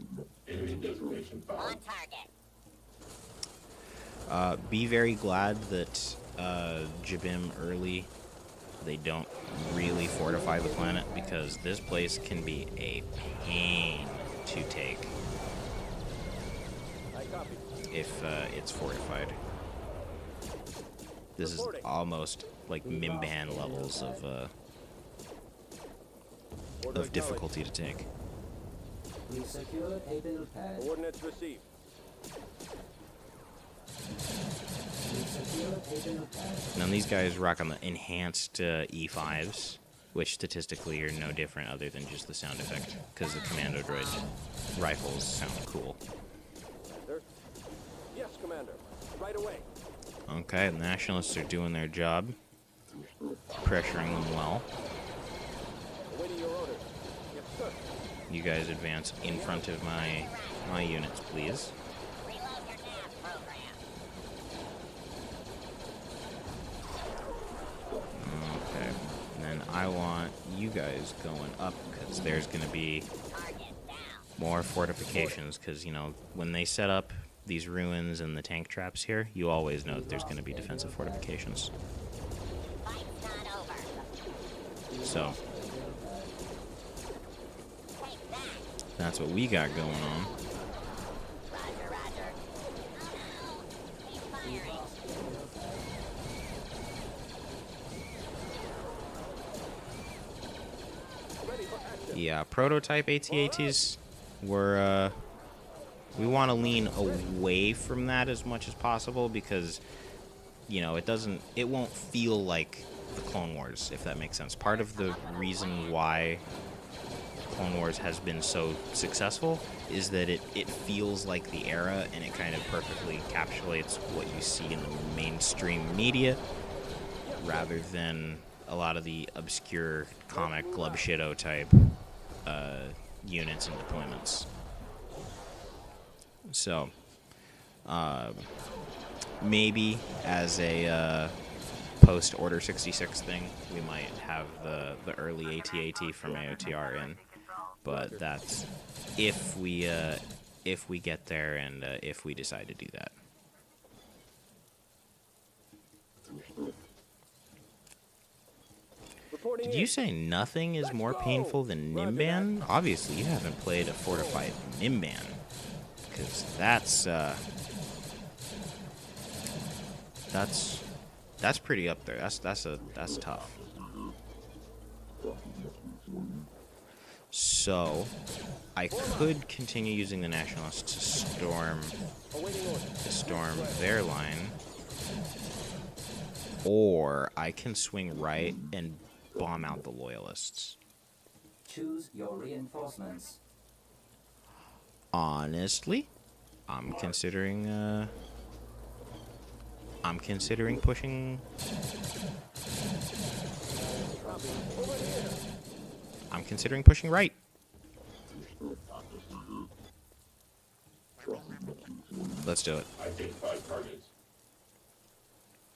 On target. Be very glad that Jabim early they don't really fortify the planet, because this place can be a pain to take I copy. if it's fortified. This is almost like Mimban levels Order of difficulty to take. We secured a build pad. Coordinates received. We secured a build pad. Now these guys rock on the enhanced E5s, which statistically are no different other than just the sound effect, because the commando droid rifles sound cool. Commander. Yes, Commander. Right away. Okay, the nationalists are doing their job, pressuring them well. Awaiting your orders. Yes, sir. You guys advance in front of my units, please. Reload your nav program. Okay, and then I want you guys going up, because there's going to be Target down. more fortifications, because, you know, when they set up these ruins and the tank traps here, you always know that there's going to be defensive fortifications. Fight's not over. So, Take that. that's what we got going on. Roger, roger. Oh no. Keep firing. Ready for action. Yeah, prototype AT-ATs, we want to lean away from that as much as possible, because, you know, it won't feel like the Clone Wars, if that makes sense. Part of the reason why Clone Wars has been so successful is that it feels like the era, and it kind of perfectly encapsulates what you see in the mainstream media, rather than a lot of the obscure comic glub shitto type units and deployments. So, maybe as a post Order 66 thing, we might have the early AT-AT from AOTR in, but that's if we get there, and if we decide to do that. Reporting Did you say nothing is more painful than Nimban? Obviously, you haven't played a fortified Nimban, because that's pretty up there. That's tough. So, I could continue using the Nationalists to storm their line, or I can swing right and bomb out the Loyalists. Choose your reinforcements. Honestly, I'm considering pushing. I'm considering pushing right. Let's do it.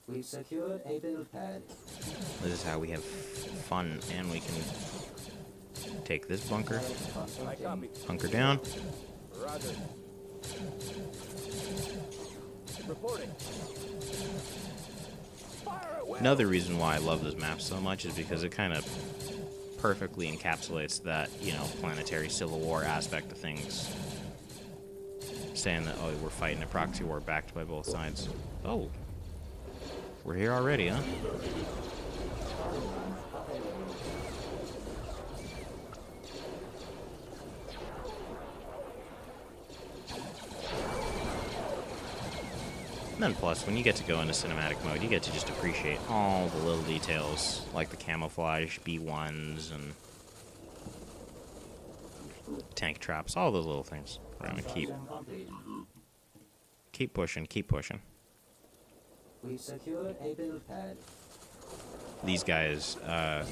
We've secured a build pad. This is how we have fun, and we can take this bunker, I copy. hunker down. Roger. Reporting. Fire away. Another reason why I love this map so much is because it kind of perfectly encapsulates that, you know, planetary civil war aspect of things. Saying that, oh, we're fighting a proxy war backed by both sides. Oh, we're here already, huh? And then plus, when you get to go into cinematic mode, you get to just appreciate all the little details, like the camouflage B1s and tank traps, all those little things. We're gonna keep pushing, keep pushing. We've secured a build pad. These guys are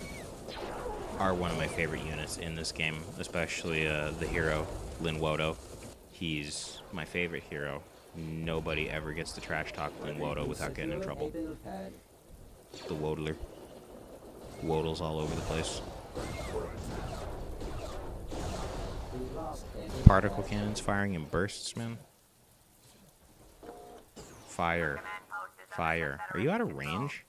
one of my favorite units in this game, especially the hero, Lin Wodo. He's my favorite hero. Nobody ever gets to trash talk Lin Wodo without getting in trouble. The Wodler. Wodles all over the place. Particle cannons firing in bursts, man. Fire. Fire. Are you out of range?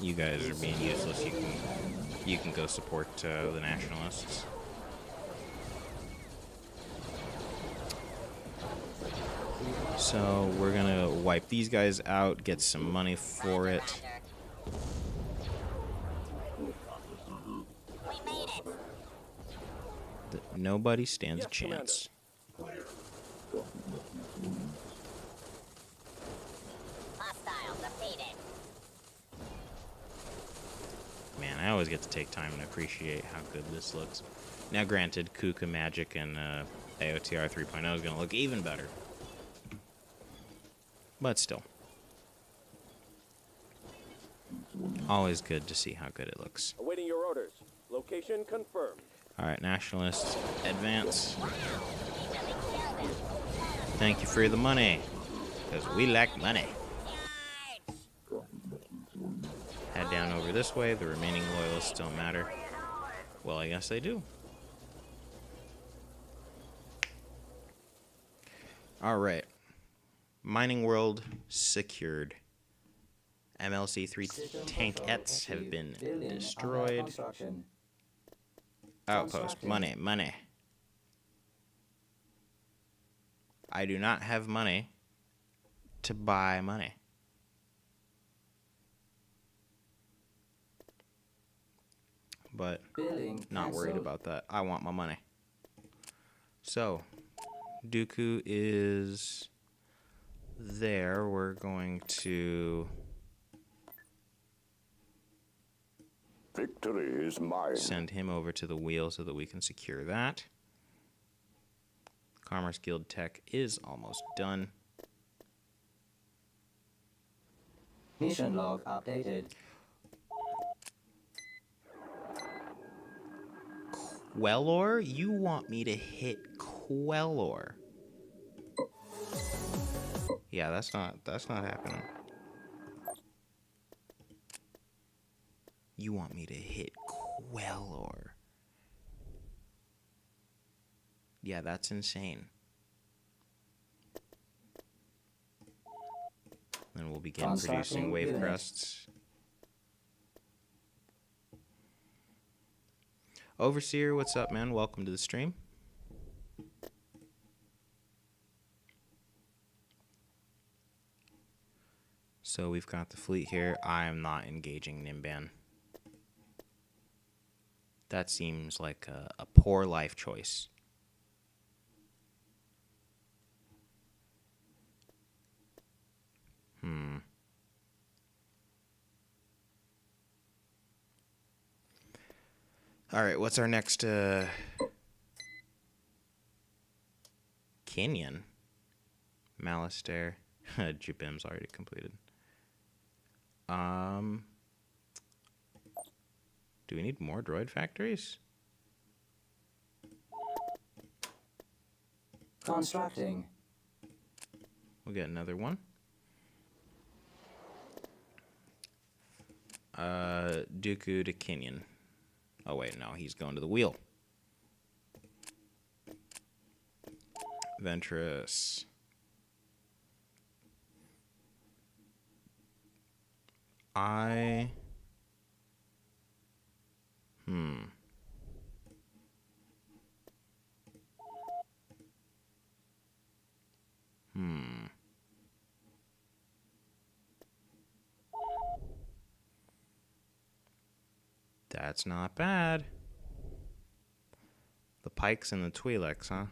You guys are being useless. You can go support the nationalists. So we're gonna wipe these guys out, get some money for it. We made it. Nobody stands a Yes, Commander. chance. Hostile defeated. Man, I always get to take time and appreciate how good this looks. Now, granted, Kuka Magic and AOTR 3.0 is going to look even better. But still. Always good to see how good it looks. Awaiting your orders. Location confirmed. Alright, nationalists, advance. Thank you for the money. Because we like money. Head down over this way. The remaining loyalists don't matter. Well, I guess they do. Alright. Mining world secured. MLC-3 tankettes have been destroyed. Outpost. Money. Money. I do not have money to buy money. But not worried about that. I want my money. So, Dooku is there. We're going to Victory is mine. send him over to the wheel so that we can secure that. Commerce Guild Tech is almost done. Mission log updated. Quellor? You want me to hit Quellor? Yeah, that's not happening. You want me to hit Quellor? Yeah, that's insane. Then we'll begin producing wave crests. Overseer, what's up, man? Welcome to the stream. So we've got the fleet here. I am not engaging Nimban. That seems like a poor life choice. All right, what's our next Kenyan? Malistaire. Jupim's already completed. Do we need more droid factories? Constructing. We'll get another one. Dooku to Kenyan. Oh wait, no, he's going to the wheel. Ventress. That's not bad. The Pikes and the Twi'leks, huh?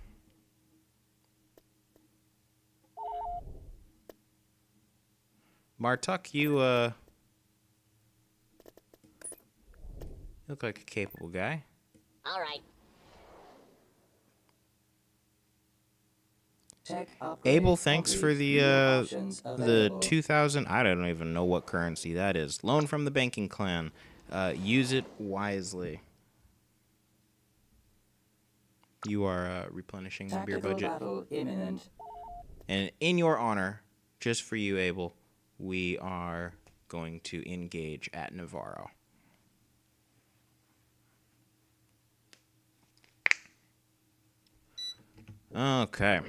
Martuk, you look like a capable guy. All right. Abel, thanks for the 2,000. I don't even know what currency that is. Loan from the banking clan. Use it wisely. You are replenishing the beer budget. And in your honor, just for you, Abel, we are going to engage at Navarro. Okay.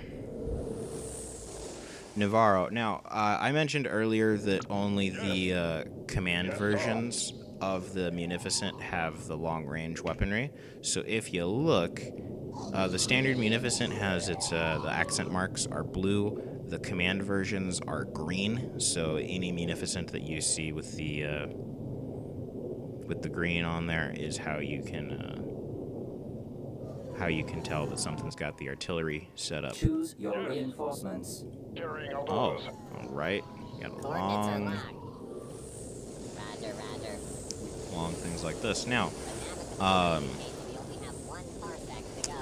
Navarro. Now, I mentioned earlier that only the command versions of the Munificent have the long-range weaponry. So if you look, the standard Munificent has its the accent marks are blue. The command versions are green. So any Munificent that you see with the green on there is how you can tell that something's got the artillery set up. Choose your reinforcements. Oh, all right. Got a Coordinates are long, locked. Roger, roger. long things like this. Now, We only have 1 parsec to go.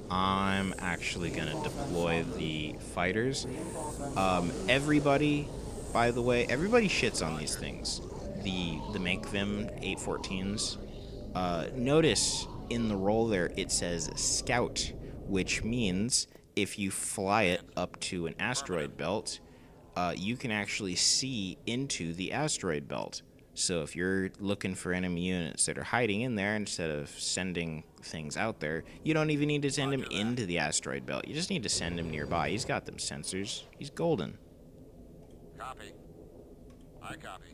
I'm actually gonna deploy the fighters. Everybody, by the way, everybody shits on these things. The Make-Vim 814s. Notice in the roll there it says Scout, which means if you fly it up to an asteroid belt, you can actually see into the asteroid belt. So if you're looking for enemy units that are hiding in there, instead of sending things out there, you don't even need to send him into the asteroid belt. You just need to send him nearby. He's got them sensors. He's golden. Copy. I copy.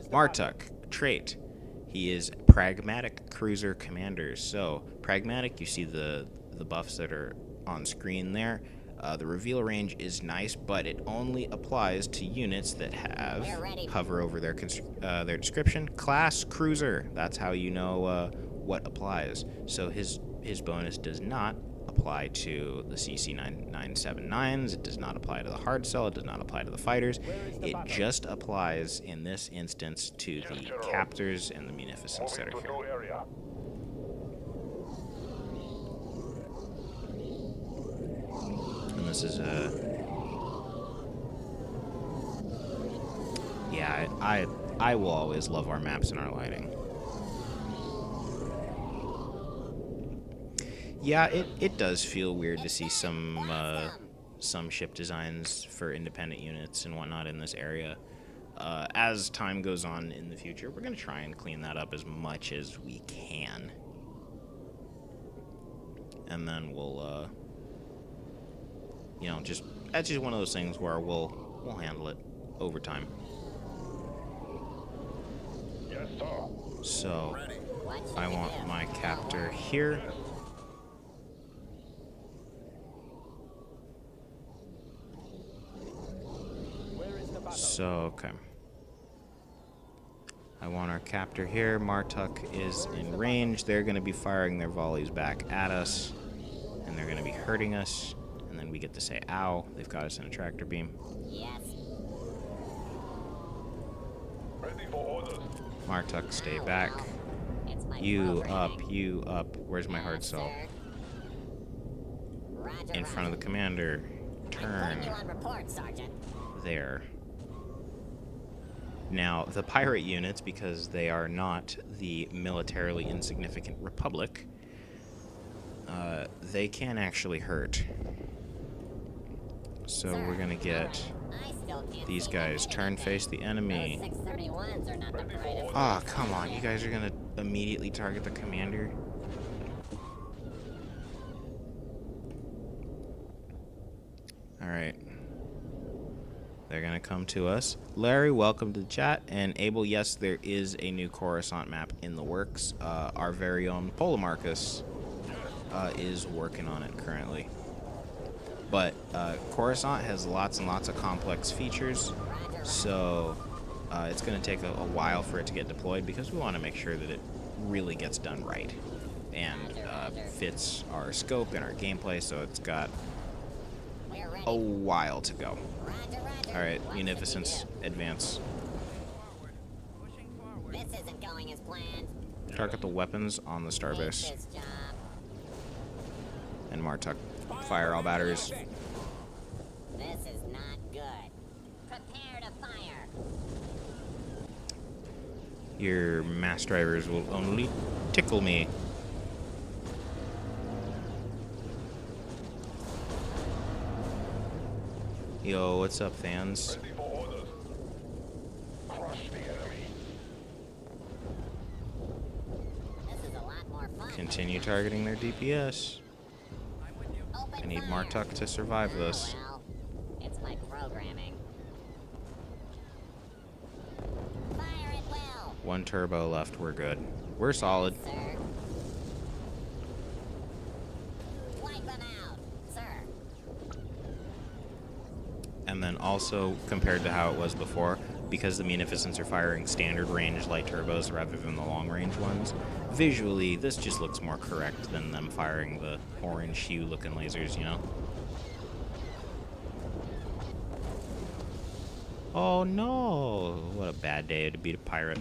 Martuk, trait. He is Pragmatic Cruiser Commander. So, Pragmatic, you see the buffs that are on screen there. The reveal range is nice, but it only applies to units that have, hover over their description, Class Cruiser. That's how you know what applies. So his bonus does not apply to the CC-979s, it does not apply to the hard cell, it does not apply to the fighters. It just applies, in this instance, to the captors and the munificents that are here. And this is yeah, I will always love our maps and our lighting. Yeah, it does feel weird to see some ship designs for independent units and whatnot in this area. As time goes on in the future, we're going to try and clean that up as much as we can. And then we'll, you know, that's just one of those things where we'll handle it over time. Yes, sir. So, I want my captor here. So, okay. I want our captor here. Martuk is in range. They're going to be firing their volleys back at us. And they're going to be hurting us. And then we get to say, ow. They've got us in a tractor beam. Yes. Ready for orders. Martuk, stay back. It's my You programming. up, you up. Where's my hard cell? Sir. Roger, In front of the commander. Turn. Putting you on report, Sergeant. There. Now, the pirate units, because they are not the militarily insignificant Republic, they can actually hurt. So we're gonna get I still can't these see guys my turn enemy. face the enemy. Those 631s are not the brightest. Ah, come on, you guys are gonna immediately target the commander. Alright. They're gonna come to us. Larry, welcome to the chat. And Abel, yes, there is a new Coruscant map in the works. Our very own Polemarcus is working on it currently. But Coruscant has lots and lots of complex features, so it's going to take a while for it to get deployed because we want to make sure that it really gets done right and fits our scope and our gameplay, so it's got We're ready. a while to go. Roger, roger. Alright, What's Munificence, the advance. deal? This isn't going as planned. Target the weapons on the Take starbase. this job. And Martuk, fire all batteries. This is not good. Prepare to fire. Your mass drivers will only tickle me. Yo, what's up, fans? Ready for orders. Crush the enemy. This is a lot more fun. Continue targeting their DPS. Open I need fire. Martuk to survive this. Well, it's my programming. 1 turbo left. We're good. We're solid. Sir. Wipe them out, sir. And then also, compared to how it was before, because the Munificents are firing standard range light turbos rather than the long range ones, visually, this just looks more correct than them firing the orange hue looking lasers, you know? Oh no! What a bad day to beat a pirate.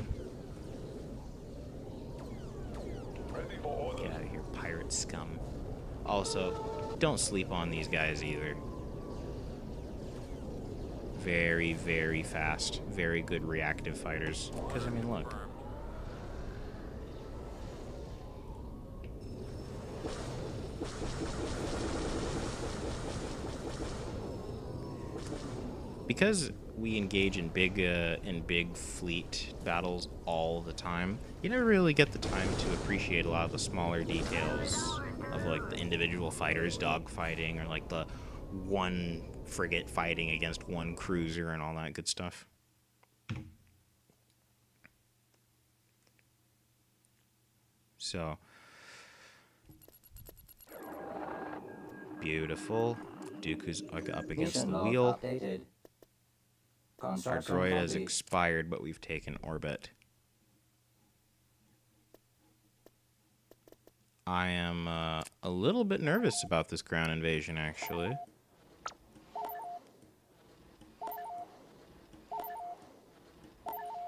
Ready for order. Get out of here, pirate scum. Also, don't sleep on these guys either. Very, very fast. Very good reactive fighters. Because, I mean, look. Because we engage in big fleet battles all the time, you never really get the time to appreciate a lot of the smaller details of like the individual fighters dogfighting, or like the one frigate fighting against one cruiser and all that good stuff. So beautiful. Dooku's up against Mission the log wheel. updated. Our Construction droid has complete. expired, but we've taken orbit. I am a little bit nervous about this ground invasion, actually.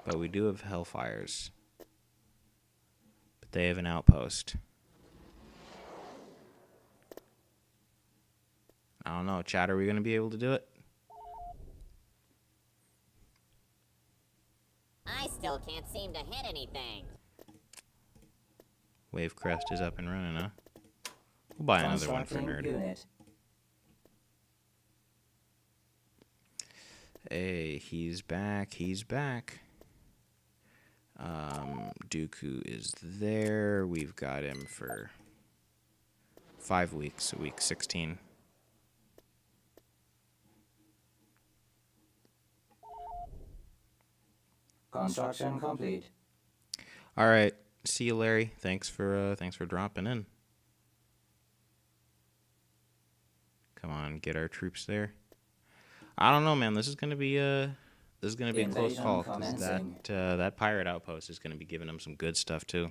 But we do have Hellfires. But they have an outpost. I don't know, chat, are we going to be able to do it? I still can't seem to hit anything. Wave Crest is up and running, huh? We'll buy another one for Constructing nerd. unit. Hey, he's back, he's back. Dooku is there. We've got him for 5 weeks, week 16. Construction complete. All right, see you, Larry. Thanks for dropping in. Come on, get our troops there. I don't know, man. This is gonna be a close Invasion call, because commencing. that pirate outpost is gonna be giving them some good stuff too.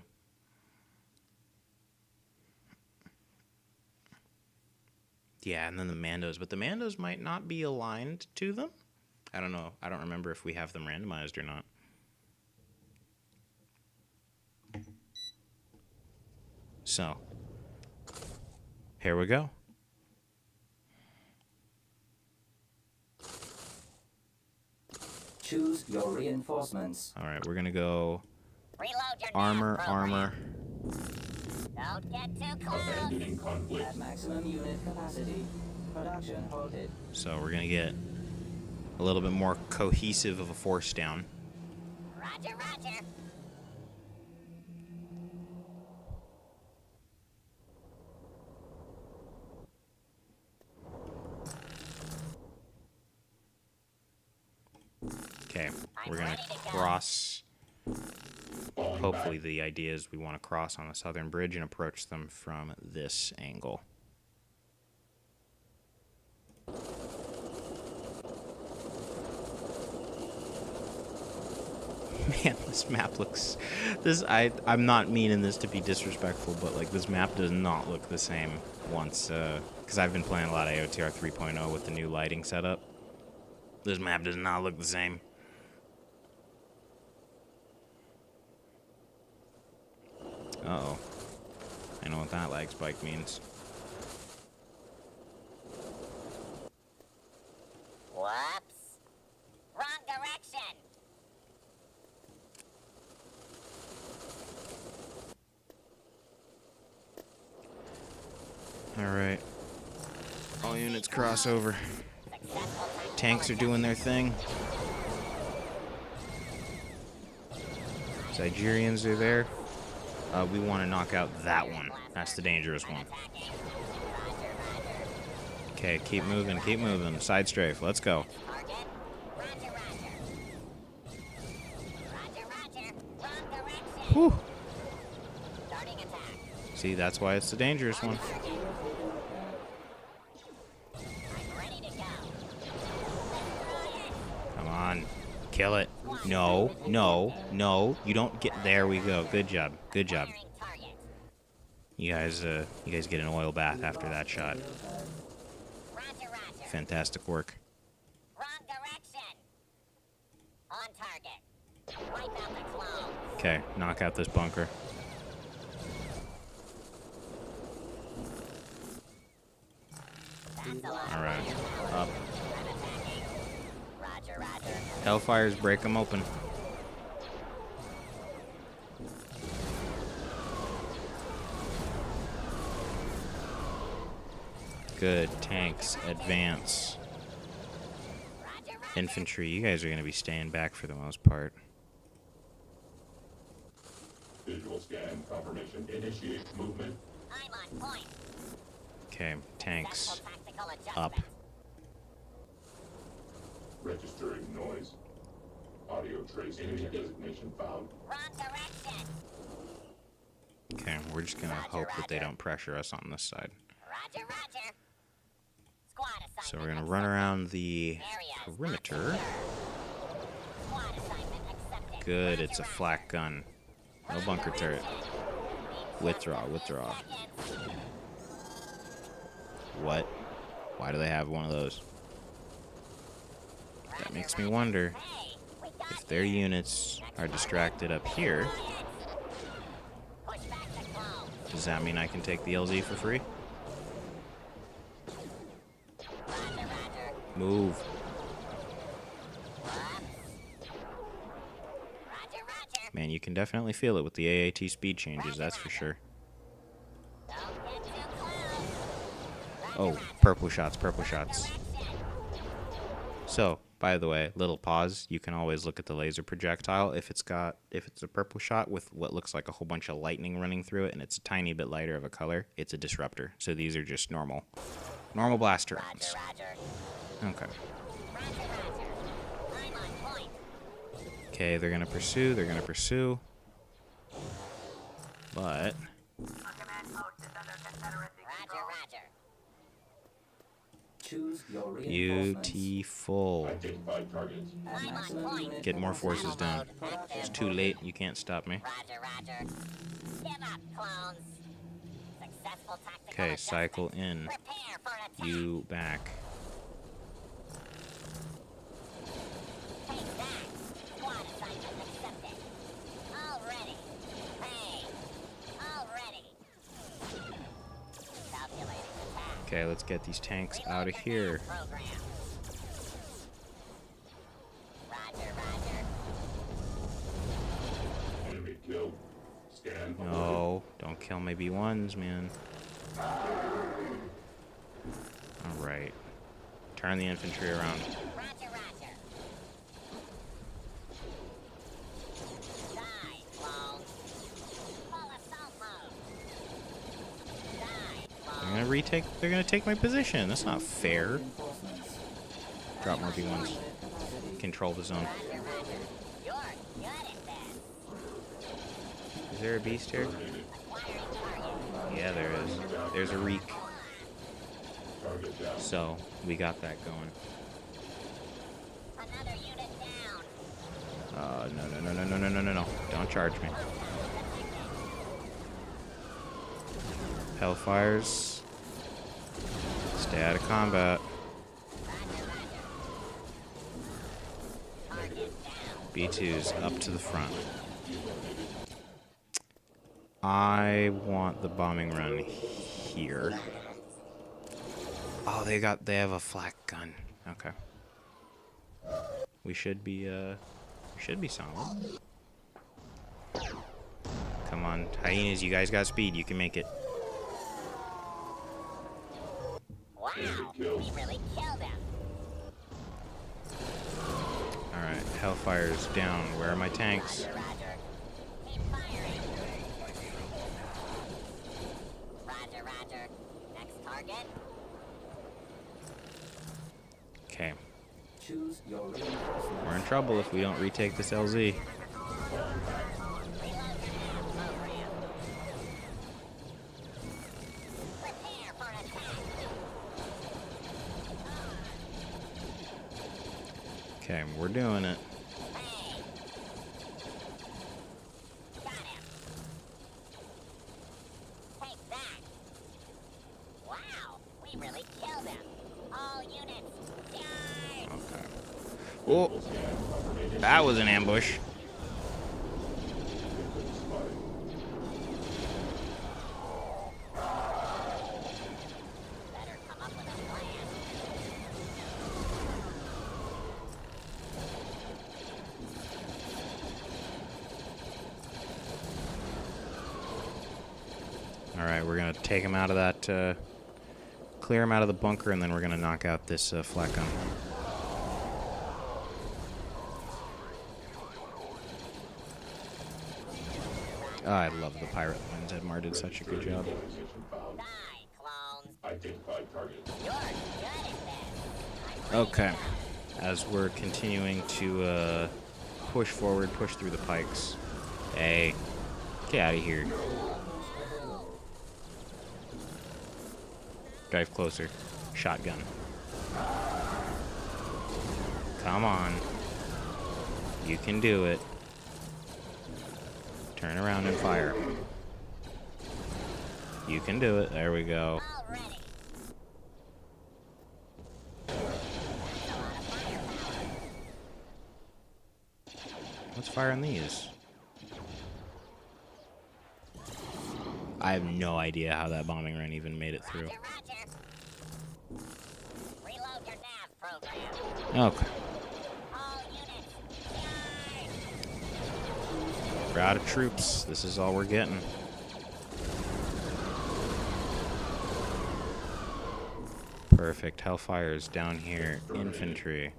Yeah, and then the Mandos, but the Mandos might not be aligned to them. I don't know. I don't remember if we have them randomized or not. So, here we go. Choose your reinforcements. All right, we're gonna go Reload your armor, nav program. armor. Don't get too close. Abandoning conflict. At maximum unit capacity. Production halted. So we're gonna get a little bit more cohesive of a force down. Roger, roger. Okay, we're gonna cross. Hopefully the idea is we want to cross on the southern bridge and approach them from this angle. Man, this map looks... I'm not meaning this to be disrespectful, but like this map does not look the same once, because I've been playing a lot of AOTR 3.0 with the new lighting setup. This map does not look the same. Uh-oh. I know what that lag spike means. Whoops. Wrong direction. Alright. All units cross over. Successful tactical Tanks are doing their thing. Nigerians are there. We want to knock out that one. That's the dangerous one. attacking. Roger, roger. Okay, keep moving, keep moving. Side strafe, let's go. Target. Roger, roger. Roger, roger. Whew. Starting attack. See, that's why it's the dangerous one. I'm ready to go. Come on. Kill it. No, no, no. You don't get... There we go. Good job. Good job. Firing target. You guys get an oil bath after that shot. Roger, roger. Fantastic work. Wrong direction. On target. Wipe out the clone. Okay, knock out this bunker. That's a lot. All right. Up. I'm attacking. Roger, roger. Hellfires, break them open. Good. Tanks, advance. Roger, roger. Infantry, you guys are going to be staying back for the most part. Visual scan confirmation. Initiate movement. I'm on point. Okay, tanks, Successful tactical adjustment. up. Registering noise. Audio trace. Enemy designation found. Wrong direction. Okay, we're just going to hope that they don't pressure us on this side. Roger, roger. Squad assignment. So we're going to run around the Area is perimeter. not secure. Squad assignment accepted. Good, Roger, it's a roger. flak gun. No bunker turret. Withdraw, withdraw. Seconds. What? Why do they have one of those? That makes me wonder Hey, we got if their you. units are distracted up here. Push back the clone. Does that mean I can take the LZ for free? Roger, roger. Move. Whoops. Roger, roger. Man, you can definitely feel it with the AAT speed changes, that's for sure. Don't get too close. Oh, Roger, purple shots, purple shots. direction. So, by the way, little pause, you can always look at the laser projectile. If it's a purple shot with what looks like a whole bunch of lightning running through it and it's a tiny bit lighter of a color, it's a disruptor. So these are just normal blaster rounds. Roger, roger. Okay. Roger, roger. I'm on point. Okay, they're gonna pursue. But Roger, roger. Choose your reinforcements. beautiful. Identify targets. I'm on point. Get more forces down. Active. It's too late, you can't stop me. Roger, roger. Give up, clones. Successful tactical Okay, adjustment. cycle in. Prepare for attack. You back. Take that. Squad assignment accepted. Already. Hey. Already. Calculating attack. Okay, let's get these tanks out of here. Program. Roger, roger. Enemy killed. Scan. No, don't kill my B1s, man. Alright. Turn the infantry around. Roger, roger. Die, clones. Full assault mode. Die, clones. They're gonna take my position. That's not fair. Reinforcements. Drop more B1s. Control the zone. Roger, roger. You're good at this. Is there a beast here? Acquiring target. Yeah, there is. There's a reek. Target down. So, we got that going. Another unit down. No. Don't charge me. Hellfires. Stay out of combat. B2's up to the front. I want the bombing run here. Oh, they have a flak gun. Okay. We should be solid. Come on, hyenas, you guys got speed. You can make it. Wow, we really killed him. All right, Hellfire's down. Where are my tanks? Roger, roger. Keep firing. Roger, roger. Next target. Okay, Choose your reinforcements. we're in trouble if we don't retake this LZ. Reloading. Okay, we're doing it. Hey! Got him! Take that! Wow! We really killed him! All units, charge! Okay. Oh, that was an ambush. Better come up with a plan. All right, we're gonna take him out of that, clear him out of the bunker, and then we're gonna knock out this flak gun. Oh, I love the pirate lines. Edmar did such a good job. Die, clones! Identified target. You're good at this! Okay, as we're continuing to push forward, push through the pikes. Hey, get out of here. Drive closer. Shotgun. Come on. You can do it. Turn around and fire. You can do it. There we go. All ready! Let's fire on these. I have no idea how that bombing run even made it through. Roger, roger! Reload your nav program! Okay. All units, charge! We're out of troops. This is all we're getting. Perfect. Hellfire's down here. Infantry.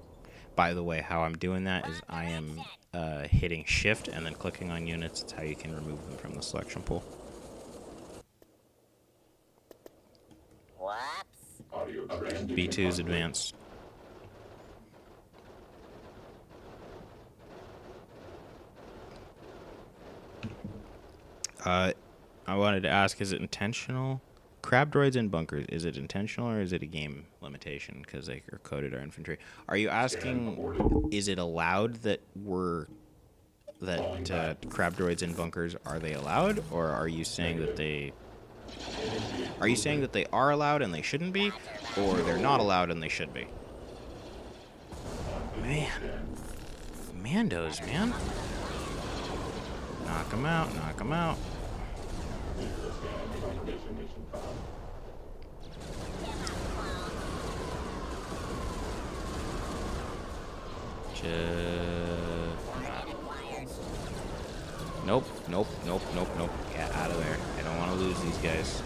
By the way, how I'm doing that is I am hitting shift and then clicking on units. It's how you can remove them from the selection pool. Whoops! Audio transmission. B2's advanced. I wanted to ask, is it intentional? Crab droids in bunkers, is it intentional or is it a game limitation because they are coded our infantry? Are you asking, is it allowed that crab droids in bunkers, are they allowed, or are you saying that they are allowed and they shouldn't be, or they're not allowed and they should be? Man, Mandos, man. Knock them out, knock them out. Nope, nope, nope, nope, nope. Get out of there. I don't want to lose these guys.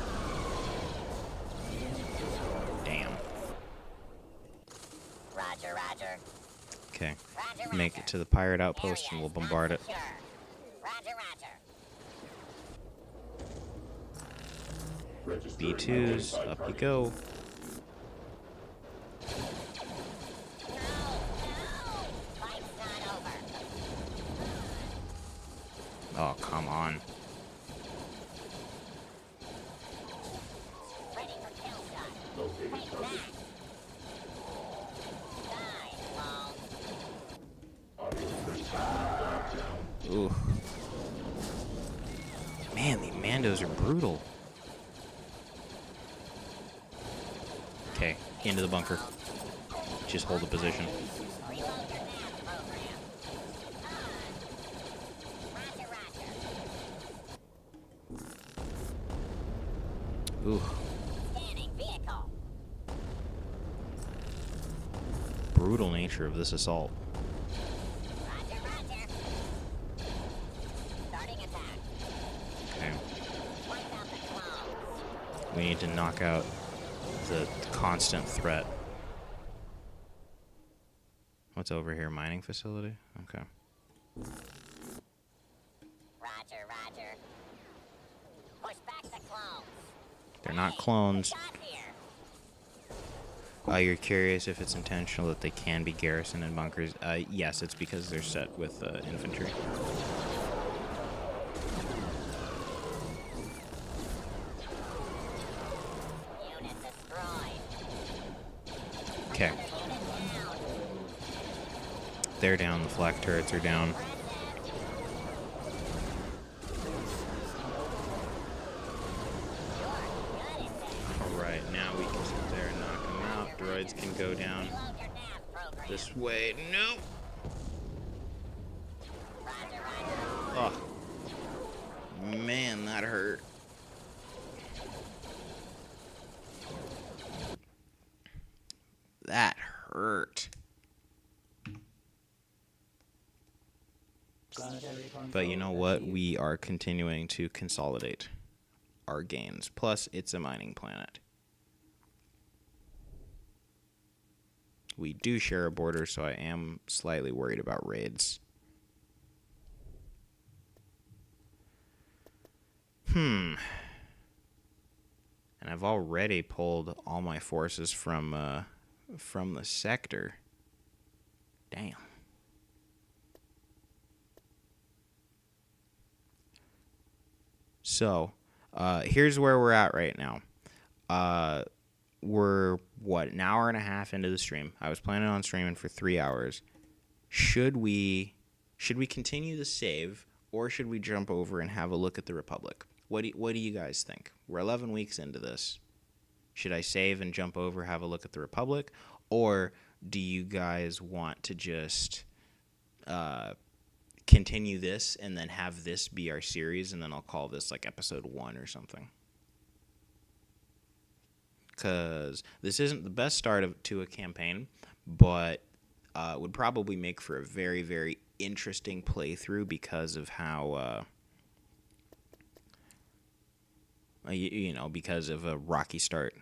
Damn. Roger, roger. Okay. Roger, Make roger. it to the pirate outpost and Area we'll is bombard not it. secure. Roger, roger. B2s, up you go. No! Fight's not over. Oh, come on. Ready for kill shot. Take that! Die, clones. Ooh. Man, the Mandos are brutal. Okay, into the bunker. Just hold the position. Reload your nav program. Roger, roger. Ooh. Scanning vehicle. Brutal nature of this assault. Roger, roger. Starting attack. Okay. Wipe out the clones. We need to knock out the constant threat. What's over here? Mining facility? Okay. Roger, roger. Push back the clones. They're not clones. Shot here. You're curious if it's intentional that they can be garrisoned in bunkers? Yes, it's because they're set with infantry. Unit destroyed. Okay. Unit down. they're down. The flak turrets are down. Alright, now we can sit there and knock them out. Droids can go down this way. Nope. Oh. Man, that hurt. That hurt. But you know what? We are continuing to consolidate our gains. Plus, it's a mining planet. We do share a border, so I am slightly worried about raids. And I've already pulled all my forces from the sector. Damn. So, here's where we're at right now. We're, an hour and a half into the stream. I was planning on streaming for 3 hours. Should we continue the save, or should we jump over and have a look at the Republic? What do you guys think? We're 11 weeks into this. Should I save and jump over, have a look at the Republic? Or do you guys want to just continue this and then have this be our series, and then I'll call this like episode 1 or something? Because this isn't the best start to a campaign, but would probably make for a very, very interesting playthrough because of how, because of a rocky start.